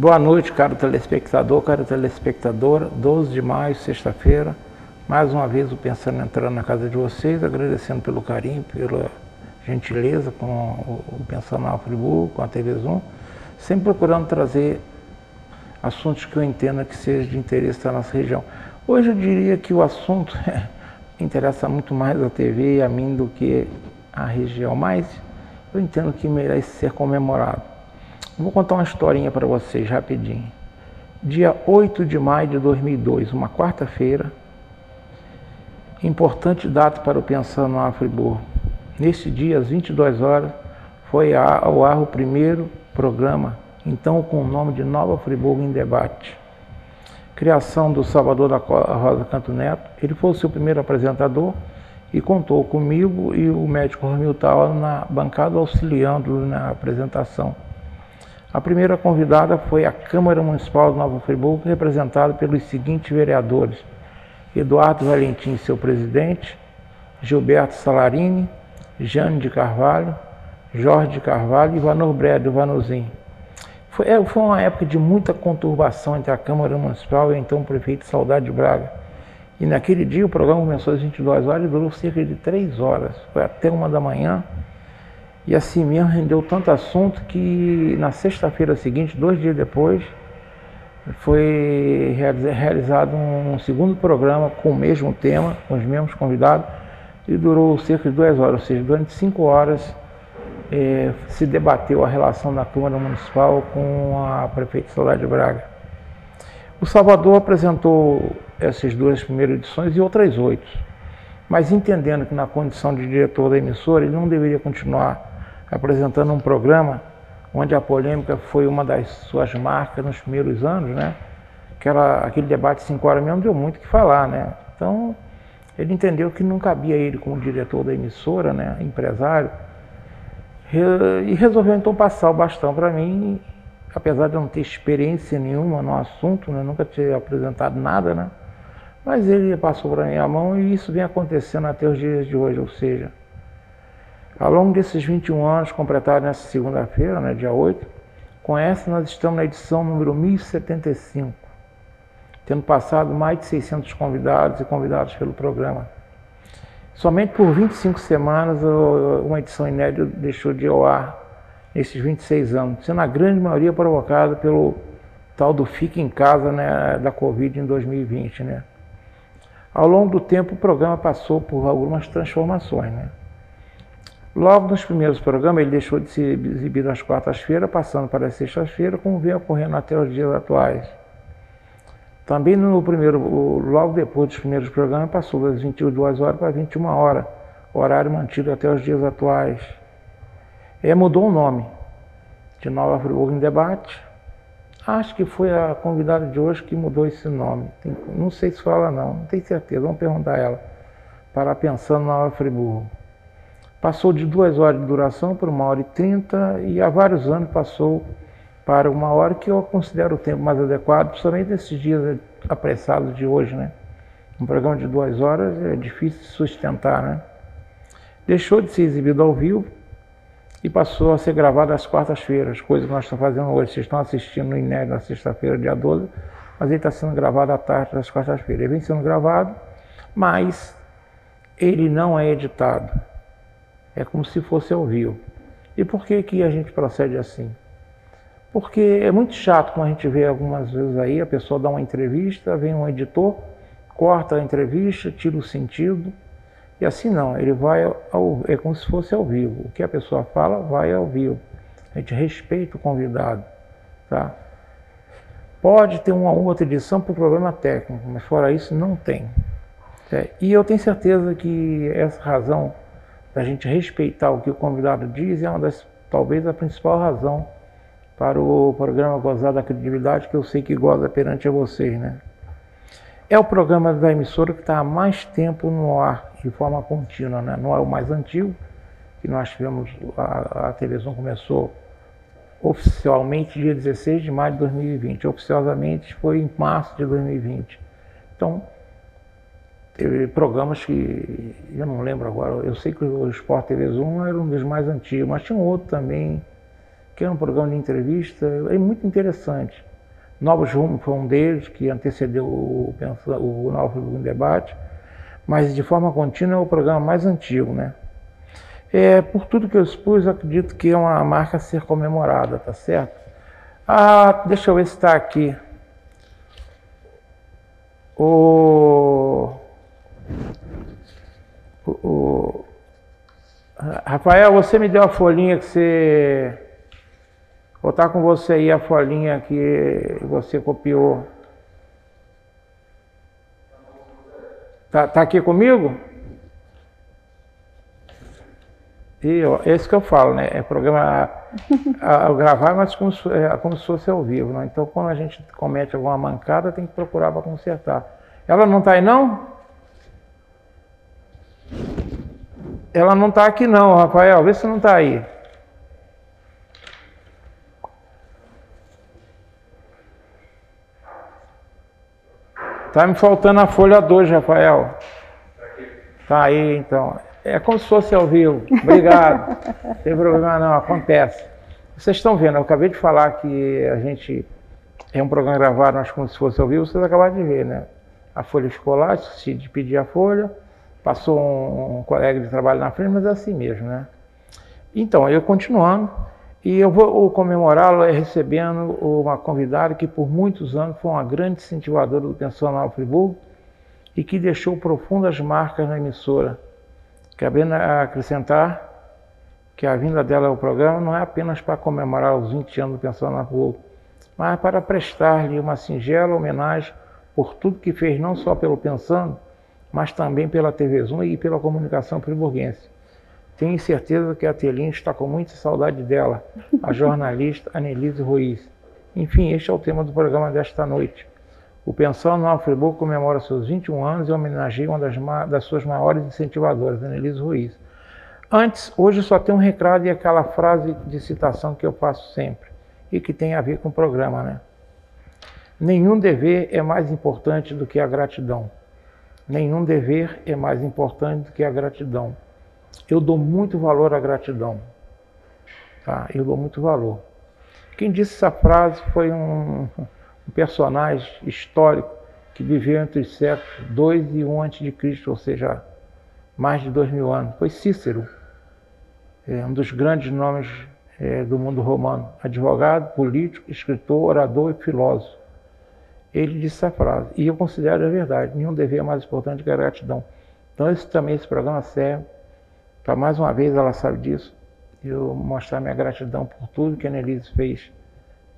Boa noite, caro telespectador, cara telespectadora. 12 de maio, sexta-feira. Mais uma vez o Pensando entrando na casa de vocês, agradecendo pelo carinho, pela gentileza com o Pensando na Friburgo, com a TV Zoom, sempre procurando trazer assuntos que eu entenda que seja de interesse da nossa região. Hoje eu diria que o assunto interessa muito mais a TV e a mim do que a região, mas eu entendo que merece ser comemorado. Vou contar uma historinha para vocês rapidinho. Dia 8 de maio de 2002, uma quarta-feira, importante data para o Pensando na Friburgo. Nesse dia, às 22 horas, foi ao ar o primeiro programa, então com o nome de Nova Friburgo em Debate. Criação do Salvador da Rosa Canto Neto. Ele foi o seu primeiro apresentador e contou comigo e o médico Romil Taulo na bancada auxiliando na apresentação. A primeira convidada foi a Câmara Municipal de Nova Friburgo, representada pelos seguintes vereadores: Eduardo Valentim, seu presidente, Gilberto Salarini, Jane de Carvalho, Jorge de Carvalho e Vanor Bredo Vanuzinho. Foi uma época de muita conturbação entre a Câmara Municipal e então o prefeito Saudade Braga. E naquele dia o programa começou às 22 horas e durou cerca de 3 horas, foi até 1 da manhã. E assim mesmo rendeu tanto assunto que na sexta-feira seguinte, 2 dias depois, foi realizado um segundo programa com o mesmo tema, com os mesmos convidados, e durou cerca de 2 horas, ou seja, durante 5 horas se debateu a relação da Câmara Municipal com a prefeita Saudade Braga. O Salvador apresentou essas 2 primeiras edições e outras 8, mas entendendo que na condição de diretor da emissora ele não deveria continuar apresentando um programa onde a polêmica foi uma das suas marcas nos primeiros anos, né? Aquele debate de 5 horas mesmo deu muito o que falar, né? Então, ele entendeu que não cabia ele como diretor da emissora, né? Empresário, e resolveu então passar o bastão para mim, apesar de eu não ter experiência nenhuma no assunto, né? Nunca ter apresentado nada, né? Mas ele passou para mim a mão e isso vem acontecendo até os dias de hoje, ou seja, ao longo desses 21 anos, completados nessa segunda-feira, né, dia 8, com essa nós estamos na edição número 1075, tendo passado mais de 600 convidados e convidados pelo programa. Somente por 25 semanas uma edição inédita deixou de ir ao ar nesses 26 anos, sendo a grande maioria provocada pelo tal do Fique em Casa, né, da Covid em 2020. Né. Ao longo do tempo o programa passou por algumas transformações, né. Logo nos primeiros programas ele deixou de ser exibido às quartas-feiras, passando para as sextas-feiras, como vem ocorrendo até os dias atuais. Também logo depois dos primeiros programas, passou das 22 horas para 21 horas, horário mantido até os dias atuais. Mudou o nome de Nova Friburgo em Debate. Acho que foi a convidada de hoje que mudou esse nome. Não sei se foi ela não tenho certeza, vamos perguntar a ela. Para Pensando na Nova Friburgo. Passou de 2 horas de duração para 1h30 e há vários anos passou para 1 hora, que eu considero o tempo mais adequado, principalmente nesses dias apressados de hoje, né? Um programa de 2 horas é difícil de sustentar, né? Deixou de ser exibido ao vivo e passou a ser gravado às quartas-feiras, coisa que nós estamos fazendo hoje. Vocês estão assistindo no inédito na sexta-feira, dia 12, mas ele está sendo gravado à tarde das quartas-feiras. Ele vem sendo gravado, mas ele não é editado. É como se fosse ao vivo. E por que a gente procede assim? Porque é muito chato quando a gente vê algumas vezes aí, a pessoa dá uma entrevista, vem um editor, corta a entrevista, tira o sentido, e assim não, ele vai é como se fosse ao vivo. O que a pessoa fala, vai ao vivo. A gente respeita o convidado, tá? Pode ter uma outra edição por problema técnico, mas fora isso não tem. E eu tenho certeza que essa razão da gente respeitar o que o convidado diz é uma das, talvez a principal razão para o programa gozar da credibilidade que eu sei que goza perante a vocês, né? É o programa da emissora que está há mais tempo no ar, de forma contínua, né? Não é o mais antigo, que nós tivemos, a televisão começou oficialmente dia 16 de maio de 2020, oficiosamente foi em março de 2020. Então, teve programas que, eu não lembro agora, eu sei que o Sport TV Zoom era um dos mais antigos, mas tinha um outro também, que era um programa de entrevista, é muito interessante. Novos Rumos foi um deles, que antecedeu o Nova Friburgo em Debate, mas de forma contínua é o programa mais antigo, né? Por tudo que eu expus, eu acredito que é uma marca a ser comemorada, tá certo? Deixa eu ver se está aqui. Rafael, você me deu a folhinha que você... Vou estar com você aí a folhinha que você copiou. Tá aqui comigo? Esse que eu falo, né? É programa ao gravar, mas como se fosse ao vivo, né? Então, quando a gente comete alguma mancada, tem que procurar para consertar. Ela não está aí, não? Ela não está aqui, não, Rafael. Vê se não está aí. Tá me faltando a folha 2, Rafael. Tá aí, então. É como se fosse ao vivo. Obrigado. Não tem problema não, acontece. Vocês estão vendo, eu acabei de falar que a gente é um programa gravado, mas como se fosse ao vivo, vocês acabaram de ver, né? A folha ficou lá, esqueci de pedir a folha, passou um colega de trabalho na frente, mas é assim mesmo, né? Então, eu continuando, e eu vou comemorá-lo recebendo uma convidada que por muitos anos foi uma grande incentivadora do Pensando Nova Friburgo e que deixou profundas marcas na emissora. Cabendo acrescentar que a vinda dela ao programa não é apenas para comemorar os 20 anos do Pensando Nova Friburgo, mas para prestar-lhe uma singela homenagem por tudo que fez não só pelo Pensando, mas também pela TV Zoom e pela comunicação friburguense. Tenho certeza que a Telinha está com muita saudade dela, a jornalista Anelise Ruiz. Enfim, este é o tema do programa desta noite. O Pensando Nova Friburgo comemora seus 21 anos e homenageia uma das suas maiores incentivadoras, Anelise Ruiz. Antes, hoje só tem um recado e aquela frase de citação que eu faço sempre, e que tem a ver com o programa, né? Nenhum dever é mais importante do que a gratidão. Nenhum dever é mais importante do que a gratidão. Eu dou muito valor à gratidão. Tá? Eu dou muito valor. Quem disse essa frase foi um personagem histórico que viveu entre os séculos 2 e 1 a.C., ou seja, mais de 2000 anos. Foi Cícero, um dos grandes nomes do mundo romano. Advogado, político, escritor, orador e filósofo. Ele disse essa frase, e eu considero a verdade. Nenhum dever é mais importante que a gratidão. Então esse programa serve para, mais uma vez, ela sabe disso, eu mostrar minha gratidão por tudo que a Anelise fez,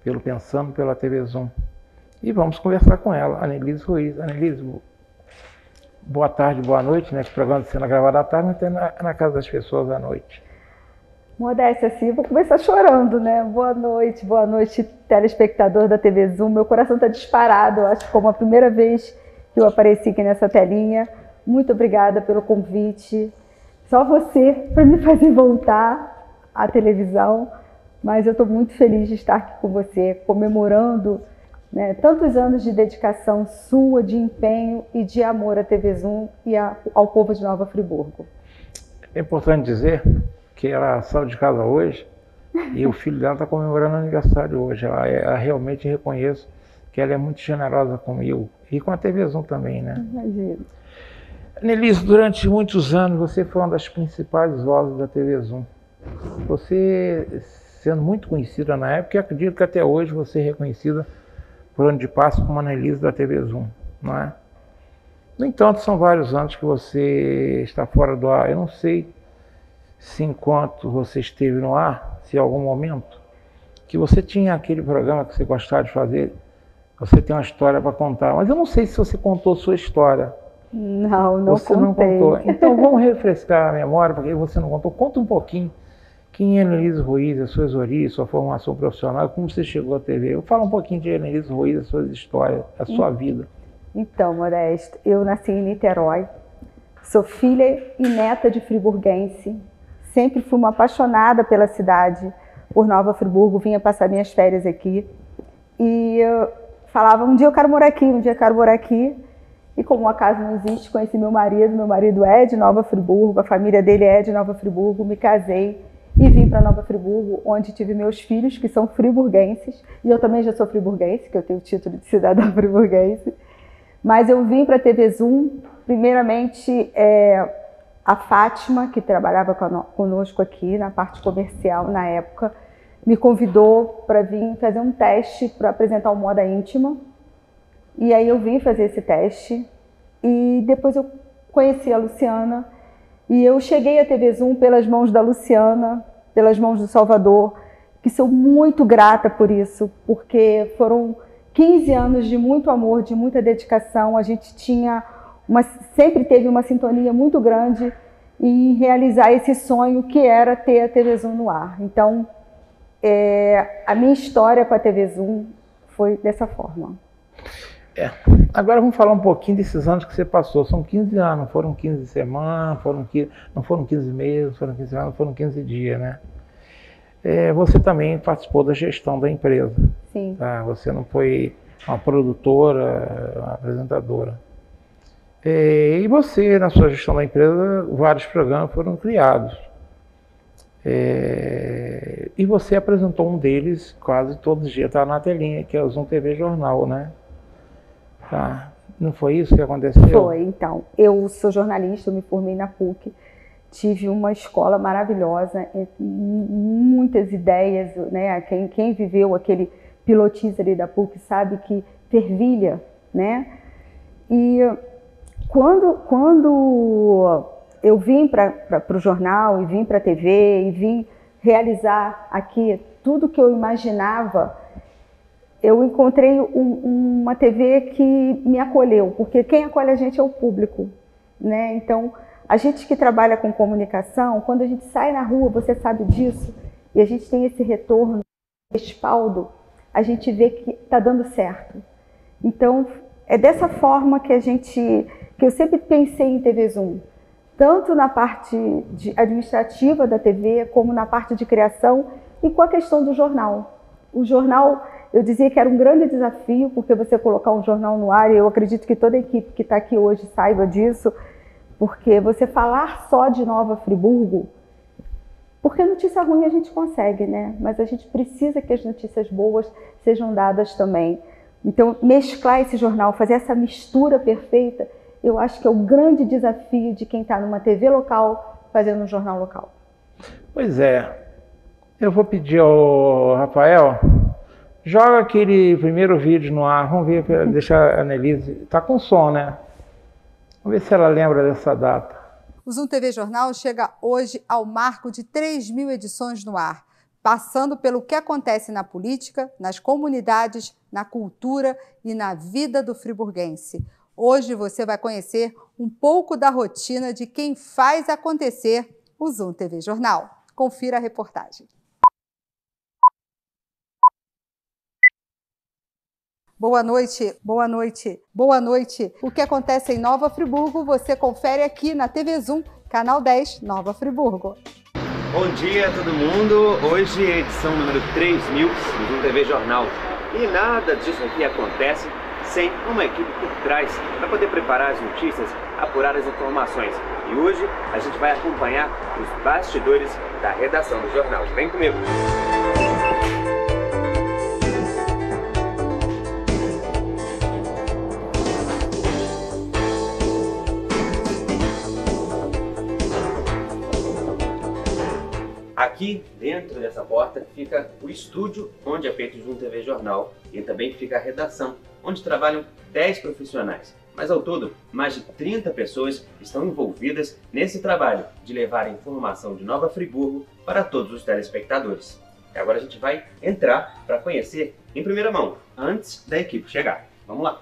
pelo Pensando, pela TV Zoom. E vamos conversar com ela, Anelise Ruiz. Anelise, boa tarde, boa noite, né? Que o programa está sendo gravado à tarde, mas tem na casa das pessoas à noite. Modéstia, assim, vou começar chorando, né? Boa noite, telespectador da TV Zoom. Meu coração está disparado, eu acho que como a primeira vez que eu apareci aqui nessa telinha. Muito obrigada pelo convite. Só você para me fazer voltar à televisão, mas eu estou muito feliz de estar aqui com você, comemorando, né, tantos anos de dedicação sua, de empenho e de amor à TV Zoom e ao povo de Nova Friburgo. É importante dizer que ela saiu de casa hoje e o filho dela está comemorando o aniversário hoje. Ela realmente reconheço que ela é muito generosa comigo e com a TV Zoom também, né? Imagino. Anelise, durante muitos anos você foi uma das principais vozes da TV Zoom. Você, sendo muito conhecida na época, e acredito que até hoje você é reconhecida por onde passa como Anelise da TV Zoom, não é? No entanto, são vários anos que você está fora do ar. Eu não sei se enquanto você esteve no ar, se em algum momento, que você tinha aquele programa que você gostava de fazer, você tem uma história para contar, mas eu não sei se você contou sua história. Não você contei. Não contou. Então vamos refrescar a memória, porque você não contou. Conta um pouquinho quem é Anelise Ruiz, as suas origens, sua formação profissional, como você chegou à TV. Fala um pouquinho de Anelise Ruiz, as suas histórias, a sua vida. Então, Modesto, eu nasci em Niterói, sou filha e neta de friburguense, sempre fui uma apaixonada pela cidade, por Nova Friburgo, vinha passar minhas férias aqui e eu falava, um dia eu quero morar aqui, um dia eu quero morar aqui. E como o acaso não existe, conheci meu marido é de Nova Friburgo, a família dele é de Nova Friburgo, me casei e vim para Nova Friburgo, onde tive meus filhos, que são friburguenses, e eu também já sou friburguense, que eu tenho o título de cidadã friburguense. Mas eu vim para a TV Zoom, primeiramente, a Fátima, que trabalhava conosco aqui na parte comercial na época, me convidou para vir fazer um teste para apresentar o Moda Íntima. E aí eu vim fazer esse teste e depois eu conheci a Luciana e eu cheguei à TV Zoom pelas mãos da Luciana, pelas mãos do Salvador, que sou muito grata por isso, porque foram 15 anos de muito amor, de muita dedicação. A gente sempre teve uma sintonia muito grande em realizar esse sonho que era ter a TV Zoom no ar. Então, a minha história com a TV Zoom foi dessa forma. Agora vamos falar um pouquinho desses anos que você passou. São 15 anos, foram 15 semanas, não foram 15 meses, foram 15 anos, foram 15 dias, né? Você também participou da gestão da empresa. Sim. Tá? Você não foi uma produtora, uma apresentadora. E você, na sua gestão da empresa, vários programas foram criados. E você apresentou um deles quase todos os dias, está na telinha, que é o Zoom TV Jornal, né? Tá. Não foi isso que aconteceu? Foi, então. Eu sou jornalista, eu me formei na PUC, tive uma escola maravilhosa, muitas ideias, né? Quem viveu aquele pilotis ali da PUC sabe que fervilha, né? E quando eu vim para o jornal e vim para a TV e vim realizar aqui tudo que eu imaginava, eu encontrei uma TV que me acolheu, porque quem acolhe a gente é o público, né? Então, a gente que trabalha com comunicação, quando a gente sai na rua, você sabe disso, e a gente tem esse retorno, respaldo, a gente vê que está dando certo. Então, é dessa forma que eu sempre pensei em TV Zoom, tanto na parte administrativa da TV, como na parte de criação e com a questão do jornal. O jornal, eu dizia que era um grande desafio, porque você colocar um jornal no ar, e eu acredito que toda a equipe que está aqui hoje saiba disso, porque você falar só de Nova Friburgo, porque notícia ruim a gente consegue, né? Mas a gente precisa que as notícias boas sejam dadas também. Então, mesclar esse jornal, fazer essa mistura perfeita, eu acho que é o grande desafio de quem está numa TV local fazendo um jornal local. Pois é. Eu vou pedir ao Rafael, joga aquele primeiro vídeo no ar, vamos ver, deixar a Annelise, tá com som, né? Vamos ver se ela lembra dessa data. O Zoom TV Jornal chega hoje ao marco de 3.000 edições no ar, passando pelo que acontece na política, nas comunidades, na cultura e na vida do friburguense. Hoje você vai conhecer um pouco da rotina de quem faz acontecer o Zoom TV Jornal. Confira a reportagem. Boa noite, boa noite, boa noite. O que acontece em Nova Friburgo, você confere aqui na TV Zoom, canal 10, Nova Friburgo. Bom dia todo mundo, hoje é a edição número 3000 do Zoom TV Jornal. E nada disso aqui acontece sem uma equipe por trás para poder preparar as notícias, apurar as informações. E hoje a gente vai acompanhar os bastidores da redação do jornal. Vem comigo! Aqui dentro dessa porta fica o estúdio onde é feito o Zoom TV Jornal e também fica a redação, onde trabalham 10 profissionais. Mas ao todo, mais de 30 pessoas estão envolvidas nesse trabalho de levar a informação de Nova Friburgo para todos os telespectadores. E agora a gente vai entrar para conhecer em primeira mão, antes da equipe chegar. Vamos lá!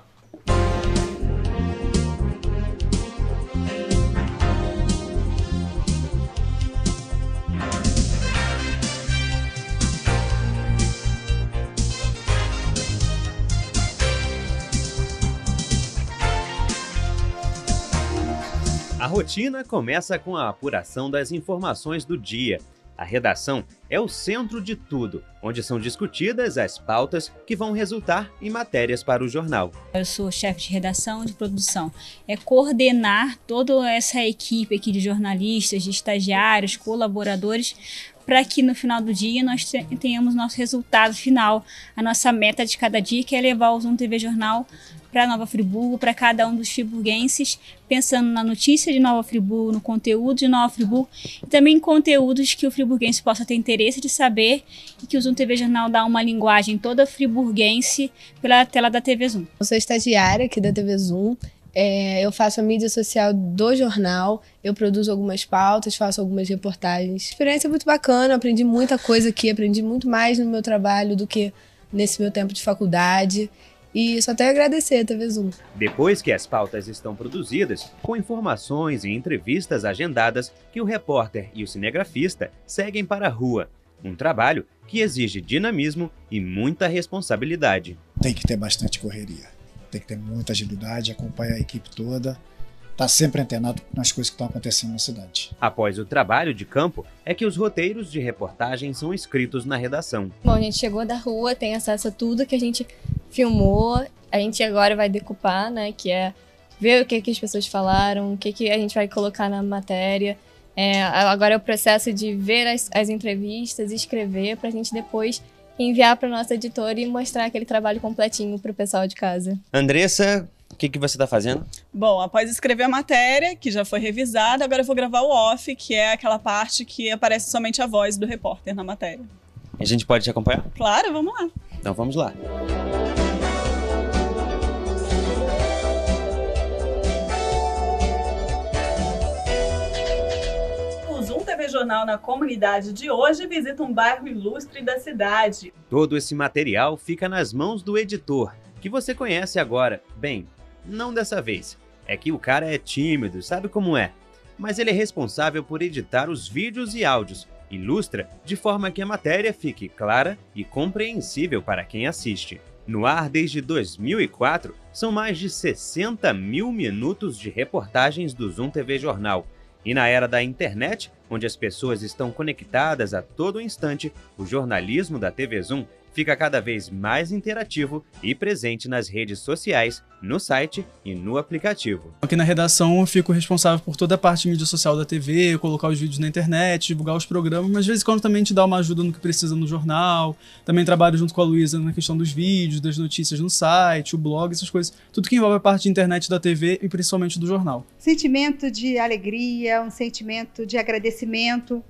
A rotina começa com a apuração das informações do dia. A redação é o centro de tudo, onde são discutidas as pautas que vão resultar em matérias para o jornal. Eu sou chefe de redação e de produção. É coordenar toda essa equipe aqui de jornalistas, de estagiários, colaboradores, para que no final do dia nós tenhamos nosso resultado final, a nossa meta de cada dia, que é levar o Zoom TV Jornal para Nova Friburgo, para cada um dos friburguenses, pensando na notícia de Nova Friburgo, no conteúdo de Nova Friburgo e também em conteúdos que o friburguense possa ter interesse de saber e que o Zoom TV Jornal dá uma linguagem toda friburguense pela tela da TV Zoom. Eu sou estagiária aqui da TV Zoom. Eu faço a mídia social do jornal, eu produzo algumas pautas, faço algumas reportagens. A experiência é muito bacana, aprendi muita coisa aqui, aprendi muito mais no meu trabalho do que nesse meu tempo de faculdade. E só tenho a agradecer a TV Zoom. Depois que as pautas estão produzidas, com informações e entrevistas agendadas, que o repórter e o cinegrafista seguem para a rua. Um trabalho que exige dinamismo e muita responsabilidade. Tem que ter bastante correria, tem que ter muita agilidade, acompanhar a equipe toda, estar sempre antenado nas coisas que estão acontecendo na cidade. Após o trabalho de campo, é que os roteiros de reportagem são escritos na redação. Bom, a gente chegou da rua, tem acesso a tudo que a gente filmou, a gente agora vai decupar, né, que é ver o que as pessoas falaram, o que a gente vai colocar na matéria. Agora é o processo de ver as entrevistas, escrever, para a gente depois enviar para nossa editora e mostrar aquele trabalho completinho para o pessoal de casa. Andressa, o que você está fazendo? Bom, após escrever a matéria, que já foi revisada, agora eu vou gravar o off, que é aquela parte que aparece somente a voz do repórter na matéria. A gente pode te acompanhar? Claro, vamos lá. Então vamos lá. O Zoom TV Jornal na comunidade de hoje visita um bairro ilustre da cidade. Todo esse material fica nas mãos do editor, que você conhece agora. Bem, não dessa vez. É que o cara é tímido, sabe como é? Mas ele é responsável por editar os vídeos e áudios. Ilustra de forma que a matéria fique clara e compreensível para quem assiste. No ar desde 2004, são mais de 60 mil minutos de reportagens do Zoom TV Jornal. E na era da internet, onde as pessoas estão conectadas a todo instante, o jornalismo da TV Zoom fica cada vez mais interativo e presente nas redes sociais, no site e no aplicativo. Aqui na redação eu fico responsável por toda a parte de mídia social da TV, colocar os vídeos na internet, divulgar os programas, mas de vez em quando também te dá uma ajuda no que precisa no jornal. Também trabalho junto com a Luísa na questão dos vídeos, das notícias no site, o blog, essas coisas. Tudo que envolve a parte de internet da TV e principalmente do jornal. Sentimento de alegria, um sentimento de agradecimento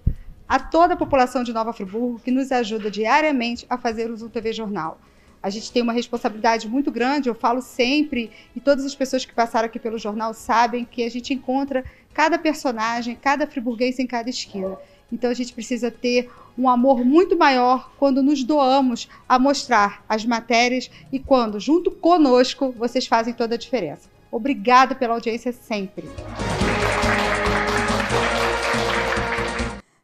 a toda a população de Nova Friburgo que nos ajuda diariamente a fazer o Zoom TV Jornal. A gente tem uma responsabilidade muito grande, eu falo sempre, e todas as pessoas que passaram aqui pelo jornal sabem que a gente encontra cada personagem, cada friburguense em cada esquina. Então a gente precisa ter um amor muito maior quando nos doamos a mostrar as matérias e quando, junto conosco, vocês fazem toda a diferença. Obrigada pela audiência sempre.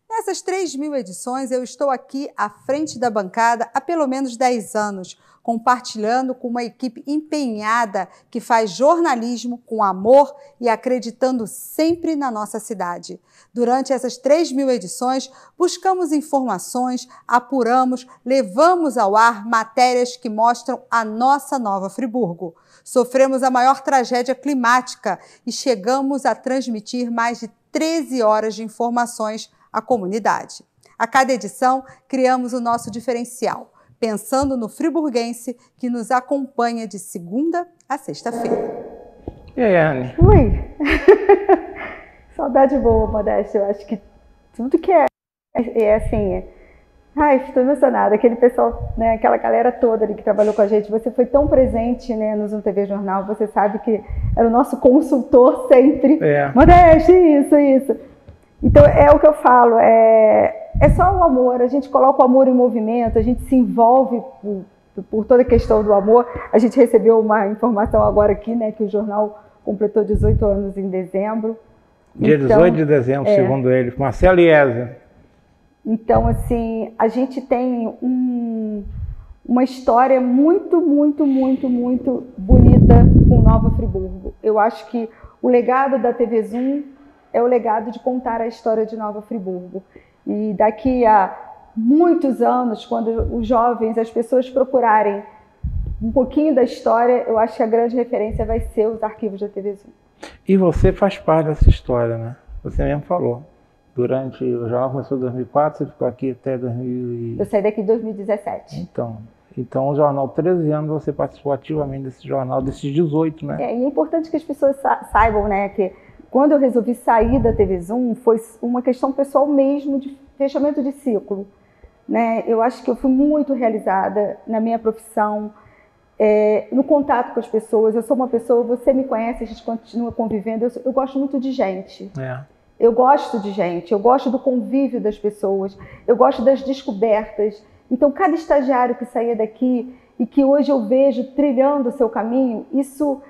Nessas 3.000 edições, eu estou aqui à frente da bancada há pelo menos 10 anos, compartilhando com uma equipe empenhada que faz jornalismo com amor e acreditando sempre na nossa cidade. Durante essas 3.000 edições, buscamos informações, apuramos, levamos ao ar matérias que mostram a nossa Nova Friburgo. Sofremos a maior tragédia climática e chegamos a transmitir mais de 13 horas de informações à comunidade. A cada edição, criamos o nosso diferencial, pensando no friburguense que nos acompanha de segunda a sexta-feira. E aí, Anne? Ui! Saudade boa, Modéstia. Eu acho que tudo que é assim... Ai, estou emocionada. Aquele pessoal, né, aquela galera toda ali que trabalhou com a gente, você foi tão presente, né, no Zoom TV Jornal, você sabe que era o nosso consultor sempre. Modéstia, isso. Então, é o que eu falo, é só o amor, a gente coloca o amor em movimento, a gente se envolve por toda a questão do amor. A gente recebeu uma informação agora aqui, né, que o jornal completou 18 anos em dezembro. Dia 18 de dezembro, segundo ele, Marcelo Iesa. Então, assim, a gente tem uma história muito bonita com Nova Friburgo. Eu acho que o legado da TV Zoom é o legado de contar a história de Nova Friburgo. E daqui a muitos anos, quando os jovens, as pessoas procurarem um pouquinho da história, eu acho que a grande referência vai ser os arquivos da TV Zoom. E você faz parte dessa história, né? Você mesmo falou. Durante o jornal começou em 2004, você ficou aqui até 2000 Eu saí daqui em 2017. Então o jornal, 13 anos, você participou ativamente desse jornal, desses 18, né? E é importante que as pessoas saibam, né, que quando eu resolvi sair da TV Zoom, foi uma questão pessoal mesmo, de fechamento de ciclo. Né? Eu acho que eu fui muito realizada na minha profissão, no contato com as pessoas. Eu sou uma pessoa, você me conhece, a gente continua convivendo, eu gosto muito de gente. Eu gosto de gente, eu gosto do convívio das pessoas, eu gosto das descobertas. Então, cada estagiário que saía daqui e que hoje eu vejo trilhando o seu caminho, isso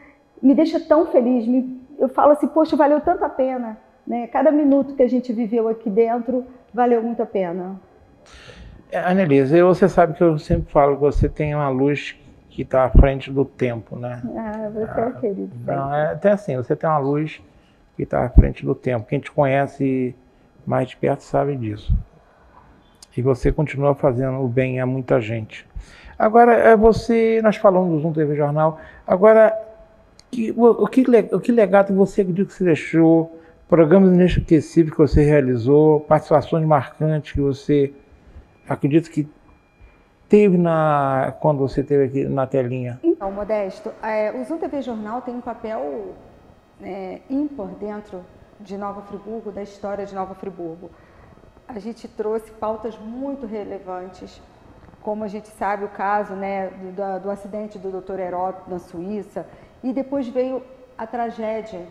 me deixa tão feliz. Eu falo assim, poxa, valeu tanto a pena. Né? Cada minuto que a gente viveu aqui dentro valeu muito a pena. Anelise, você sabe que eu sempre falo que você tem uma luz que está à frente do tempo, né? Você é querido. Não, até assim, você tem uma luz que está à frente do tempo. Quem te conhece mais de perto sabe disso. E você continua fazendo o bem a muita gente. Agora, nós falamos do Zoom TV Jornal, agora, o que legado você acredita que você deixou, programas inesquecíveis que você realizou, participações marcantes que você acredita que teve quando você esteve aqui na telinha? Então, Modesto, o Zoom TV Jornal tem um papel ímpar dentro de Nova Friburgo, da história de Nova Friburgo. A gente trouxe pautas muito relevantes, como a gente sabe o caso, né, do acidente do Dr. Heródoto na Suíça, e depois veio a tragédia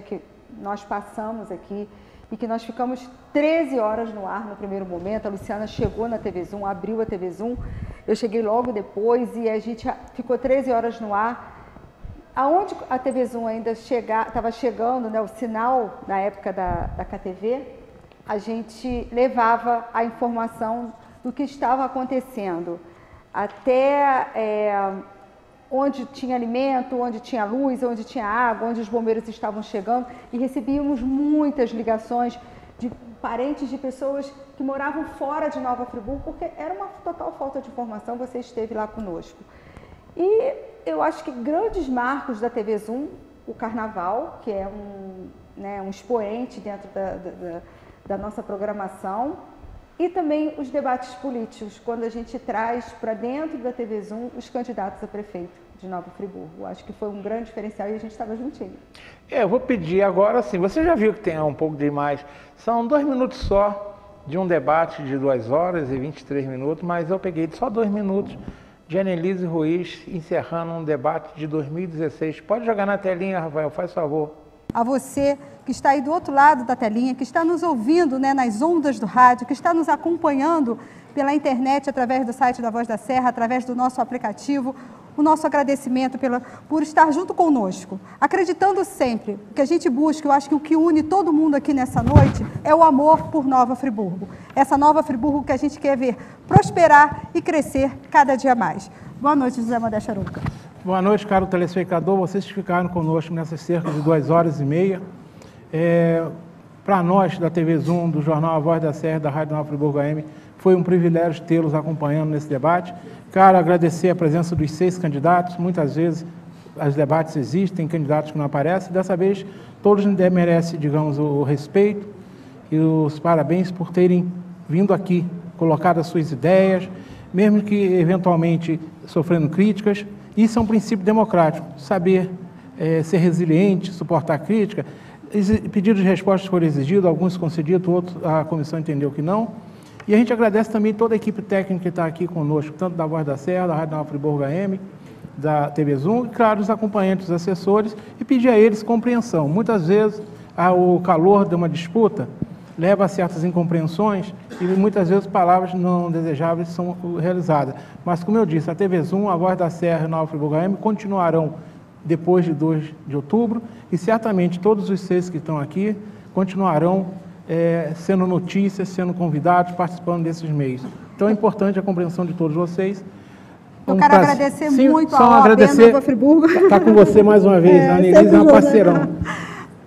que nós passamos aqui e que nós ficamos 13 horas no ar no primeiro momento. A Luciana chegou na TV Zoom, abriu a TV Zoom, eu cheguei logo depois e a gente ficou 13 horas no ar. Aonde a TV Zoom ainda estava chegando, né, o sinal na época da KTV, a gente levava a informação do que estava acontecendo, até onde tinha alimento, onde tinha luz, onde tinha água, onde os bombeiros estavam chegando, e recebíamos muitas ligações de parentes de pessoas que moravam fora de Nova Friburgo, porque era uma total falta de informação. Você esteve lá conosco. E eu acho que grandes marcos da TV Zoom, o Carnaval, que é um expoente dentro da nossa programação, e também os debates políticos, quando a gente traz para dentro da TV Zoom os candidatos a prefeito de Nova Friburgo. Acho que foi um grande diferencial e a gente estava juntinho. Eu vou pedir agora, sim, você já viu que tem um pouco demais, são 2 minutos só de um debate de 2 horas e 23 minutos, mas eu peguei só 2 minutos de Anelise Ruiz encerrando um debate de 2016. Pode jogar na telinha, Rafael, faz favor. A você que está aí do outro lado da telinha, que está nos ouvindo, né, nas ondas do rádio, que está nos acompanhando pela internet, através do site da Voz da Serra, através do nosso aplicativo, o nosso agradecimento por estar junto conosco, acreditando sempre que a gente busca. Eu acho que o que une todo mundo aqui nessa noite é o amor por Nova Friburgo. Essa Nova Friburgo que a gente quer ver prosperar e crescer cada dia mais. Boa noite, José Modesto Arouca. Boa noite, caro telespectador. Vocês que ficaram conosco nessas cerca de 2 horas e meia. Para nós, da TV Zoom, do jornal A Voz da Serra, da Rádio Nova Friburgo AM, foi um privilégio tê-los acompanhando nesse debate. Quero agradecer a presença dos 6 candidatos. Muitas vezes, os debates existem, candidatos que não aparecem. Dessa vez, todos merecem, digamos, o respeito e os parabéns por terem vindo aqui, colocado as suas ideias, mesmo que, eventualmente, sofrendo críticas. Isso é um princípio democrático, saber ser resiliente, suportar crítica. Pedidos de respostas foram exigidos, alguns concedidos, outros a comissão entendeu que não. E a gente agradece também toda a equipe técnica que está aqui conosco, tanto da Voz da Serra, da Rádio Nova Friburgo AM, da TV Zoom, e, claro, os acompanhantes, os assessores, e pedir a eles compreensão. Muitas vezes, o calor de uma disputa leva a certas incompreensões e muitas vezes palavras não desejáveis são realizadas. Mas, como eu disse, a TV Zoom, a Voz da Serra e Nova Friburgo AM continuarão depois de 2 de outubro e certamente todos os 6 que estão aqui continuarão sendo notícias, sendo convidados, participando desses meios. Então é importante a compreensão de todos vocês. Eu quero agradecer muito a OAB Nova Friburgo. Está com você mais uma vez, a Anelise é uma parceirão.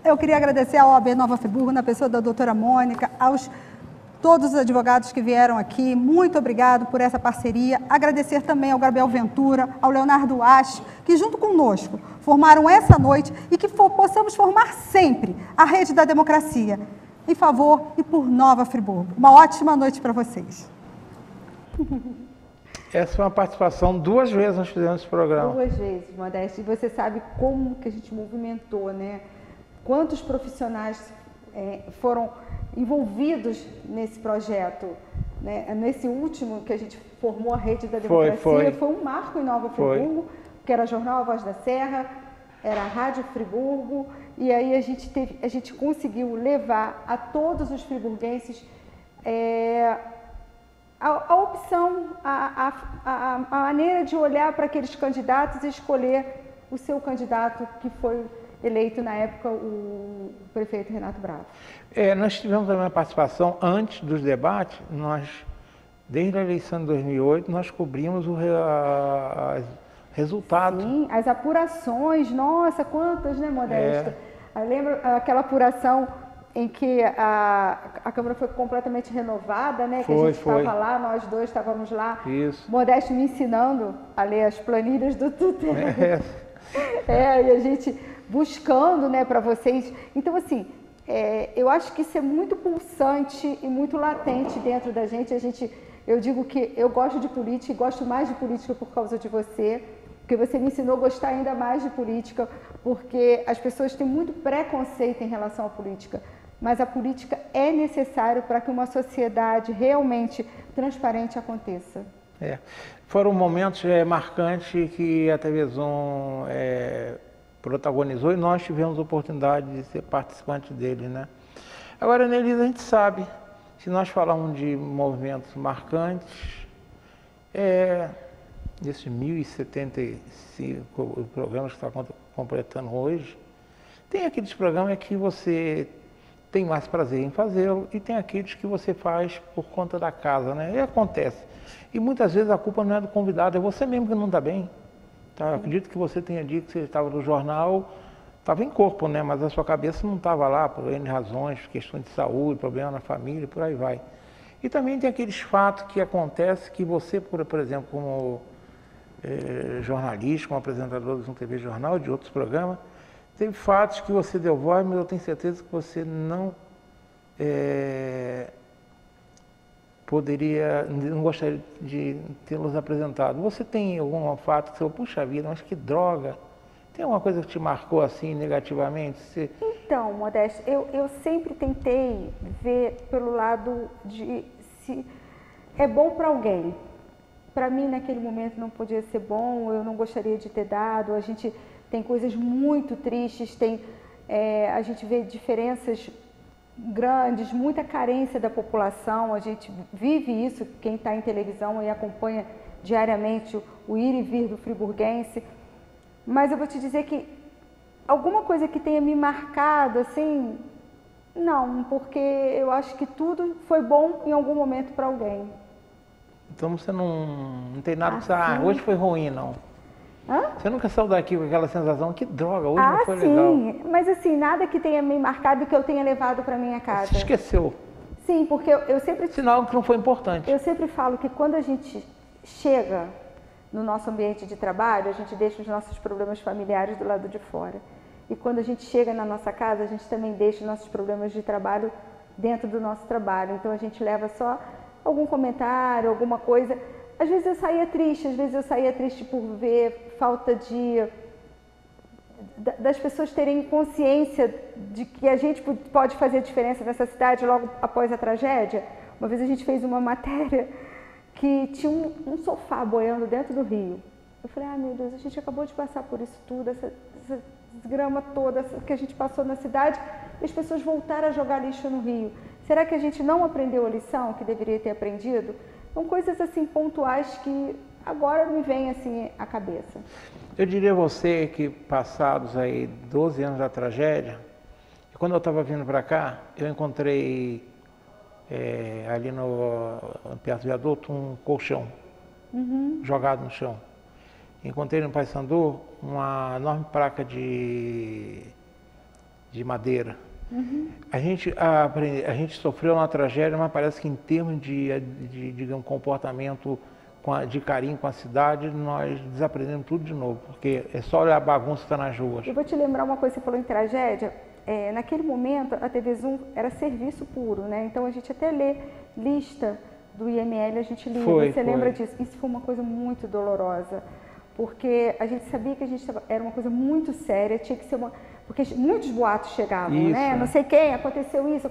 Eu queria agradecer à OAB Nova Friburgo, na pessoa da doutora Mônica, aos todos os advogados que vieram aqui, muito obrigado por essa parceria. Agradecer também ao Gabriel Ventura, ao Leonardo Asch, que junto conosco formaram essa noite e que possamos formar sempre a Rede da Democracia, em favor e por Nova Friburgo. Uma ótima noite para vocês. Essa foi uma participação, 2 vezes nós fizemos esse programa. 2 vezes, Modeste. E você sabe como que a gente movimentou, né? Quantos profissionais foram envolvidos nesse projeto, né? Nesse último que a gente formou a Rede da Democracia, foi um marco em Nova Friburgo, que era Jornal A Voz da Serra, era a Rádio Friburgo, e aí a gente conseguiu levar a todos os friburguenses a opção, a maneira de olhar para aqueles candidatos e escolher o seu candidato que foi eleito na época, o prefeito Renato Bravo. Nós tivemos também uma participação antes dos debates. Nós, desde a eleição de 2008, nós cobrimos o resultado. Sim, as apurações, nossa, quantas, né, Modesto? Eu lembro aquela apuração em que a Câmara foi completamente renovada, né? Que a gente estava lá, nós dois estávamos lá. Isso. Modesto me ensinando a ler as planilhas do Tutela. E a gente buscando, né, para vocês. Então, assim, eu acho que isso é muito pulsante e muito latente dentro da gente. Eu digo que eu gosto de política e gosto mais de política por causa de você, porque você me ensinou a gostar ainda mais de política, porque as pessoas têm muito preconceito em relação à política, mas a política é necessária para que uma sociedade realmente transparente aconteça. Foram momentos marcantes que a televisão protagonizou e nós tivemos a oportunidade de ser participantes dele, né? Agora, Nelisa, a gente sabe, se nós falarmos de movimentos marcantes, desses 1.075 programas que está completando hoje, tem aqueles programas que você tem mais prazer em fazê-lo e tem aqueles que você faz por conta da casa, né? E acontece. E muitas vezes a culpa não é do convidado, é você mesmo que não está bem. Tá? Eu acredito que você tenha dito que você estava no jornal, estava em corpo, né? Mas a sua cabeça não estava lá por N razões, questões de saúde, problema na família, por aí vai. E também tem aqueles fatos que acontecem que você, por exemplo, como jornalista, como apresentador de um TV Jornal, de outros programas, teve fatos que você deu voz, mas eu tenho certeza que você não não gostaria de tê-los apresentado. Você tem algum fato que você falou, puxa vida, mas que droga? Tem alguma coisa que te marcou assim negativamente? Então, Modesto, eu sempre tentei ver pelo lado de se é bom para alguém. Para mim, naquele momento, não podia ser bom, eu não gostaria de ter dado. A gente tem coisas muito tristes, a gente vê diferenças grandes, muita carência da população, a gente vive isso, quem está em televisão e acompanha diariamente o ir e vir do friburguense, mas eu vou te dizer que alguma coisa que tenha me marcado, assim, não, porque eu acho que tudo foi bom em algum momento para alguém. Então você não tem nada que hoje foi ruim, não? Você nunca saiu daqui com aquela sensação, que droga, hoje não foi legal. Sim, mas assim, nada que tenha me marcado e que eu tenha levado para minha casa. Você esqueceu. Sim, porque eu sempre... Sinal que não foi importante. Eu sempre falo que quando a gente chega no nosso ambiente de trabalho, a gente deixa os nossos problemas familiares do lado de fora. E quando a gente chega na nossa casa, a gente também deixa os nossos problemas de trabalho dentro do nosso trabalho. Então a gente leva só algum comentário, alguma coisa. Às vezes eu saía triste, por ver falta das pessoas terem consciência de que a gente pode fazer diferença nessa cidade logo após a tragédia. Uma vez a gente fez uma matéria que tinha um sofá boiando dentro do rio. Eu falei, meu Deus, a gente acabou de passar por isso tudo, essa desgrama toda que a gente passou na cidade, e as pessoas voltaram a jogar lixo no rio. Será que a gente não aprendeu a lição que deveria ter aprendido? São coisas assim pontuais que agora me vêm assim à cabeça. Eu diria a você que passados aí 12 anos da tragédia, quando eu estava vindo para cá, eu encontrei ali perto do viaduto um colchão jogado no chão. Encontrei no Paissandu uma enorme placa de madeira A gente sofreu uma tragédia, mas parece que em termos digamos, comportamento de carinho com a cidade, nós desaprendemos tudo de novo, porque é só olhar a bagunça que está nas ruas. Eu vou te lembrar uma coisa, você falou em tragédia, naquele momento a TV Zoom era serviço puro, né? Então a gente até lê lista do IML, a gente lia, você lembra disso? Isso foi uma coisa muito dolorosa, porque a gente sabia que era uma coisa muito séria, tinha que ser porque muitos boatos chegavam, né? Não sei quem, aconteceu isso,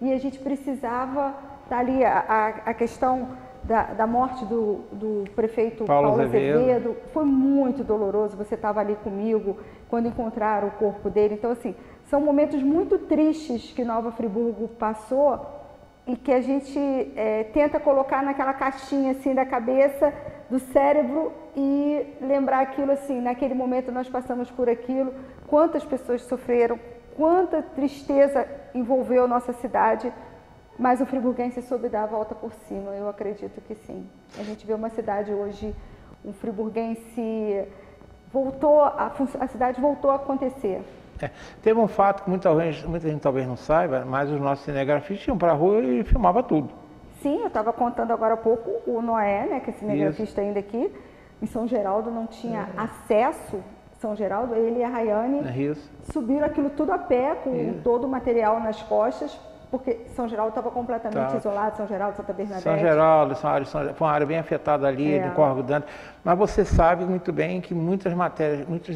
e a gente precisava estar ali, a questão da morte do prefeito Paulo Azevedo foi muito doloroso, você estava ali comigo quando encontraram o corpo dele, então assim, são momentos muito tristes que Nova Friburgo passou e que a gente tenta colocar naquela caixinha assim da cabeça, do cérebro e lembrar aquilo assim, naquele momento nós passamos por aquilo, quantas pessoas sofreram, quanta tristeza envolveu a nossa cidade, mas o friburguense soube dar a volta por cima, eu acredito que sim. A gente vê uma cidade hoje, um friburguense a cidade voltou a acontecer. Teve um fato que muita gente talvez não saiba, mas os nossos cinegrafistas iam para a rua e filmavam tudo. Sim, eu estava contando agora há pouco, o Noé, né, que é cinegrafista ainda aqui, em São Geraldo não tinha acesso, São Geraldo, ele e a Rayane subiram aquilo tudo a pé, com todo o material nas costas, porque São Geraldo estava completamente isolado, São Geraldo, Santa Bernadette. São Geraldo, foi uma área bem afetada ali, do Córrego Dante, mas você sabe muito bem que muitas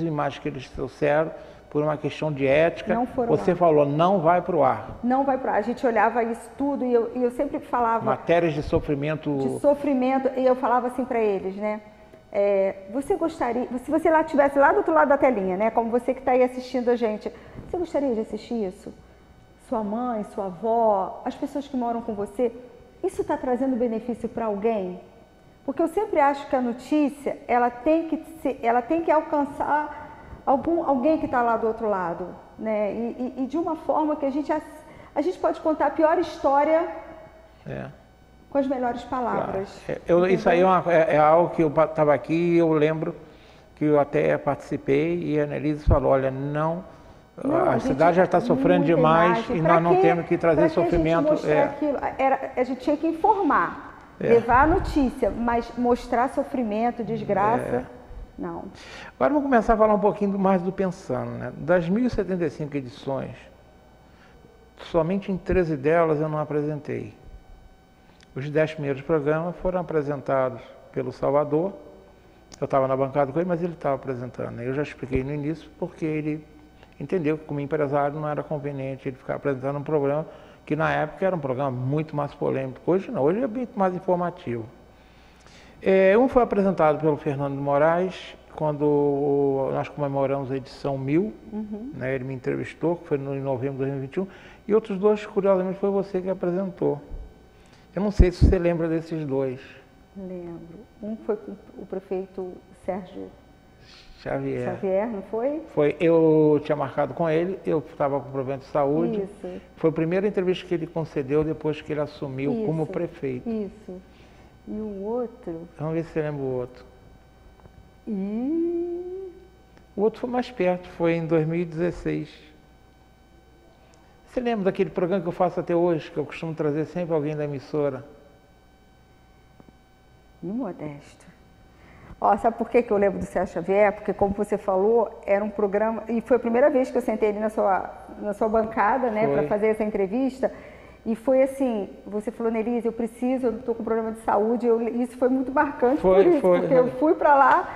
imagens que eles trouxeram, por uma questão de ética, você falou, não vai para o ar. Não vai para o ar. A gente olhava isso tudo e eu sempre falava... Matérias de sofrimento. De sofrimento, e eu falava assim para eles, né? Você gostaria, se você estivesse lá do outro lado da telinha, né? Como você que está aí assistindo a gente, você gostaria de assistir isso? Sua mãe, sua avó, as pessoas que moram com você, isso está trazendo benefício para alguém? Porque eu sempre acho que a notícia, ela tem que alcançar alguém que está lá do outro lado, né? E de uma forma que a gente pode contar a pior história com as melhores palavras. Isso aí é algo que eu estava aqui e eu lembro que eu até participei e a Annelise falou, olha, a cidade já está sofrendo demais e nós não temos que trazer sofrimento. A gente tinha que informar, levar a notícia, mas mostrar sofrimento, desgraça... Não. Agora vamos começar a falar um pouquinho mais do Pensando, né? Das 1.075 edições, somente em 13 delas eu não apresentei. Os 10 primeiros programas foram apresentados pelo Salvador, eu estava na bancada com ele, mas ele estava apresentando. Eu já expliquei no início porque ele entendeu que como empresário não era conveniente ele ficar apresentando um programa que na época era um programa muito mais polêmico. Hoje não, hoje é muito mais informativo. Um foi apresentado pelo Fernando Moraes, quando nós comemoramos a edição 1000, né, ele me entrevistou, que foi em novembro de 2021, e outros dois, curiosamente, foi você que apresentou. Eu não sei se você lembra desses dois. Lembro. Um foi com o prefeito Sérgio Xavier, não foi? Foi, eu tinha marcado com ele, eu estava com problema de saúde. Isso. Foi a primeira entrevista que ele concedeu depois que ele assumiu como prefeito. Isso. E o outro? Vamos ver se você lembra o outro. O outro foi mais perto, foi em 2016. Você lembra daquele programa que eu faço até hoje, que eu costumo trazer sempre alguém da emissora? Modesto. Sabe por que eu lembro do Sérgio Xavier? Porque, como você falou, era um programa... E foi a primeira vez que eu sentei ali na sua bancada, né, para fazer essa entrevista. E foi assim, você falou, Annelise, eu estou com problema de saúde, isso foi muito marcante porque eu fui para lá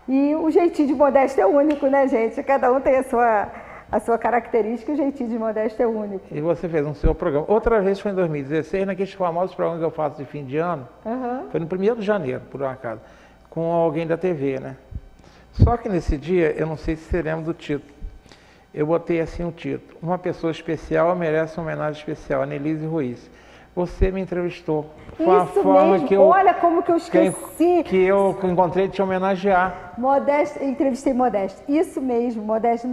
e o jeitinho de Modesto é único, né, gente? Cada um tem a sua característica, o jeitinho de Modesto é único. E você fez um seu programa. Outra vez foi em 2016, naqueles famosos programas que eu faço de fim de ano, foi no 1º de janeiro, por um acaso, com alguém da TV, né? Só que nesse dia, eu não sei se você lembra do título, eu botei assim um título, uma pessoa especial merece uma homenagem especial, Annelise Ruiz. Você me entrevistou. Foi uma forma mesmo. Que eu... Olha como que eu esqueci. Que eu encontrei de te homenagear. Modesto, entrevistei Modesto. Isso mesmo, Modesto.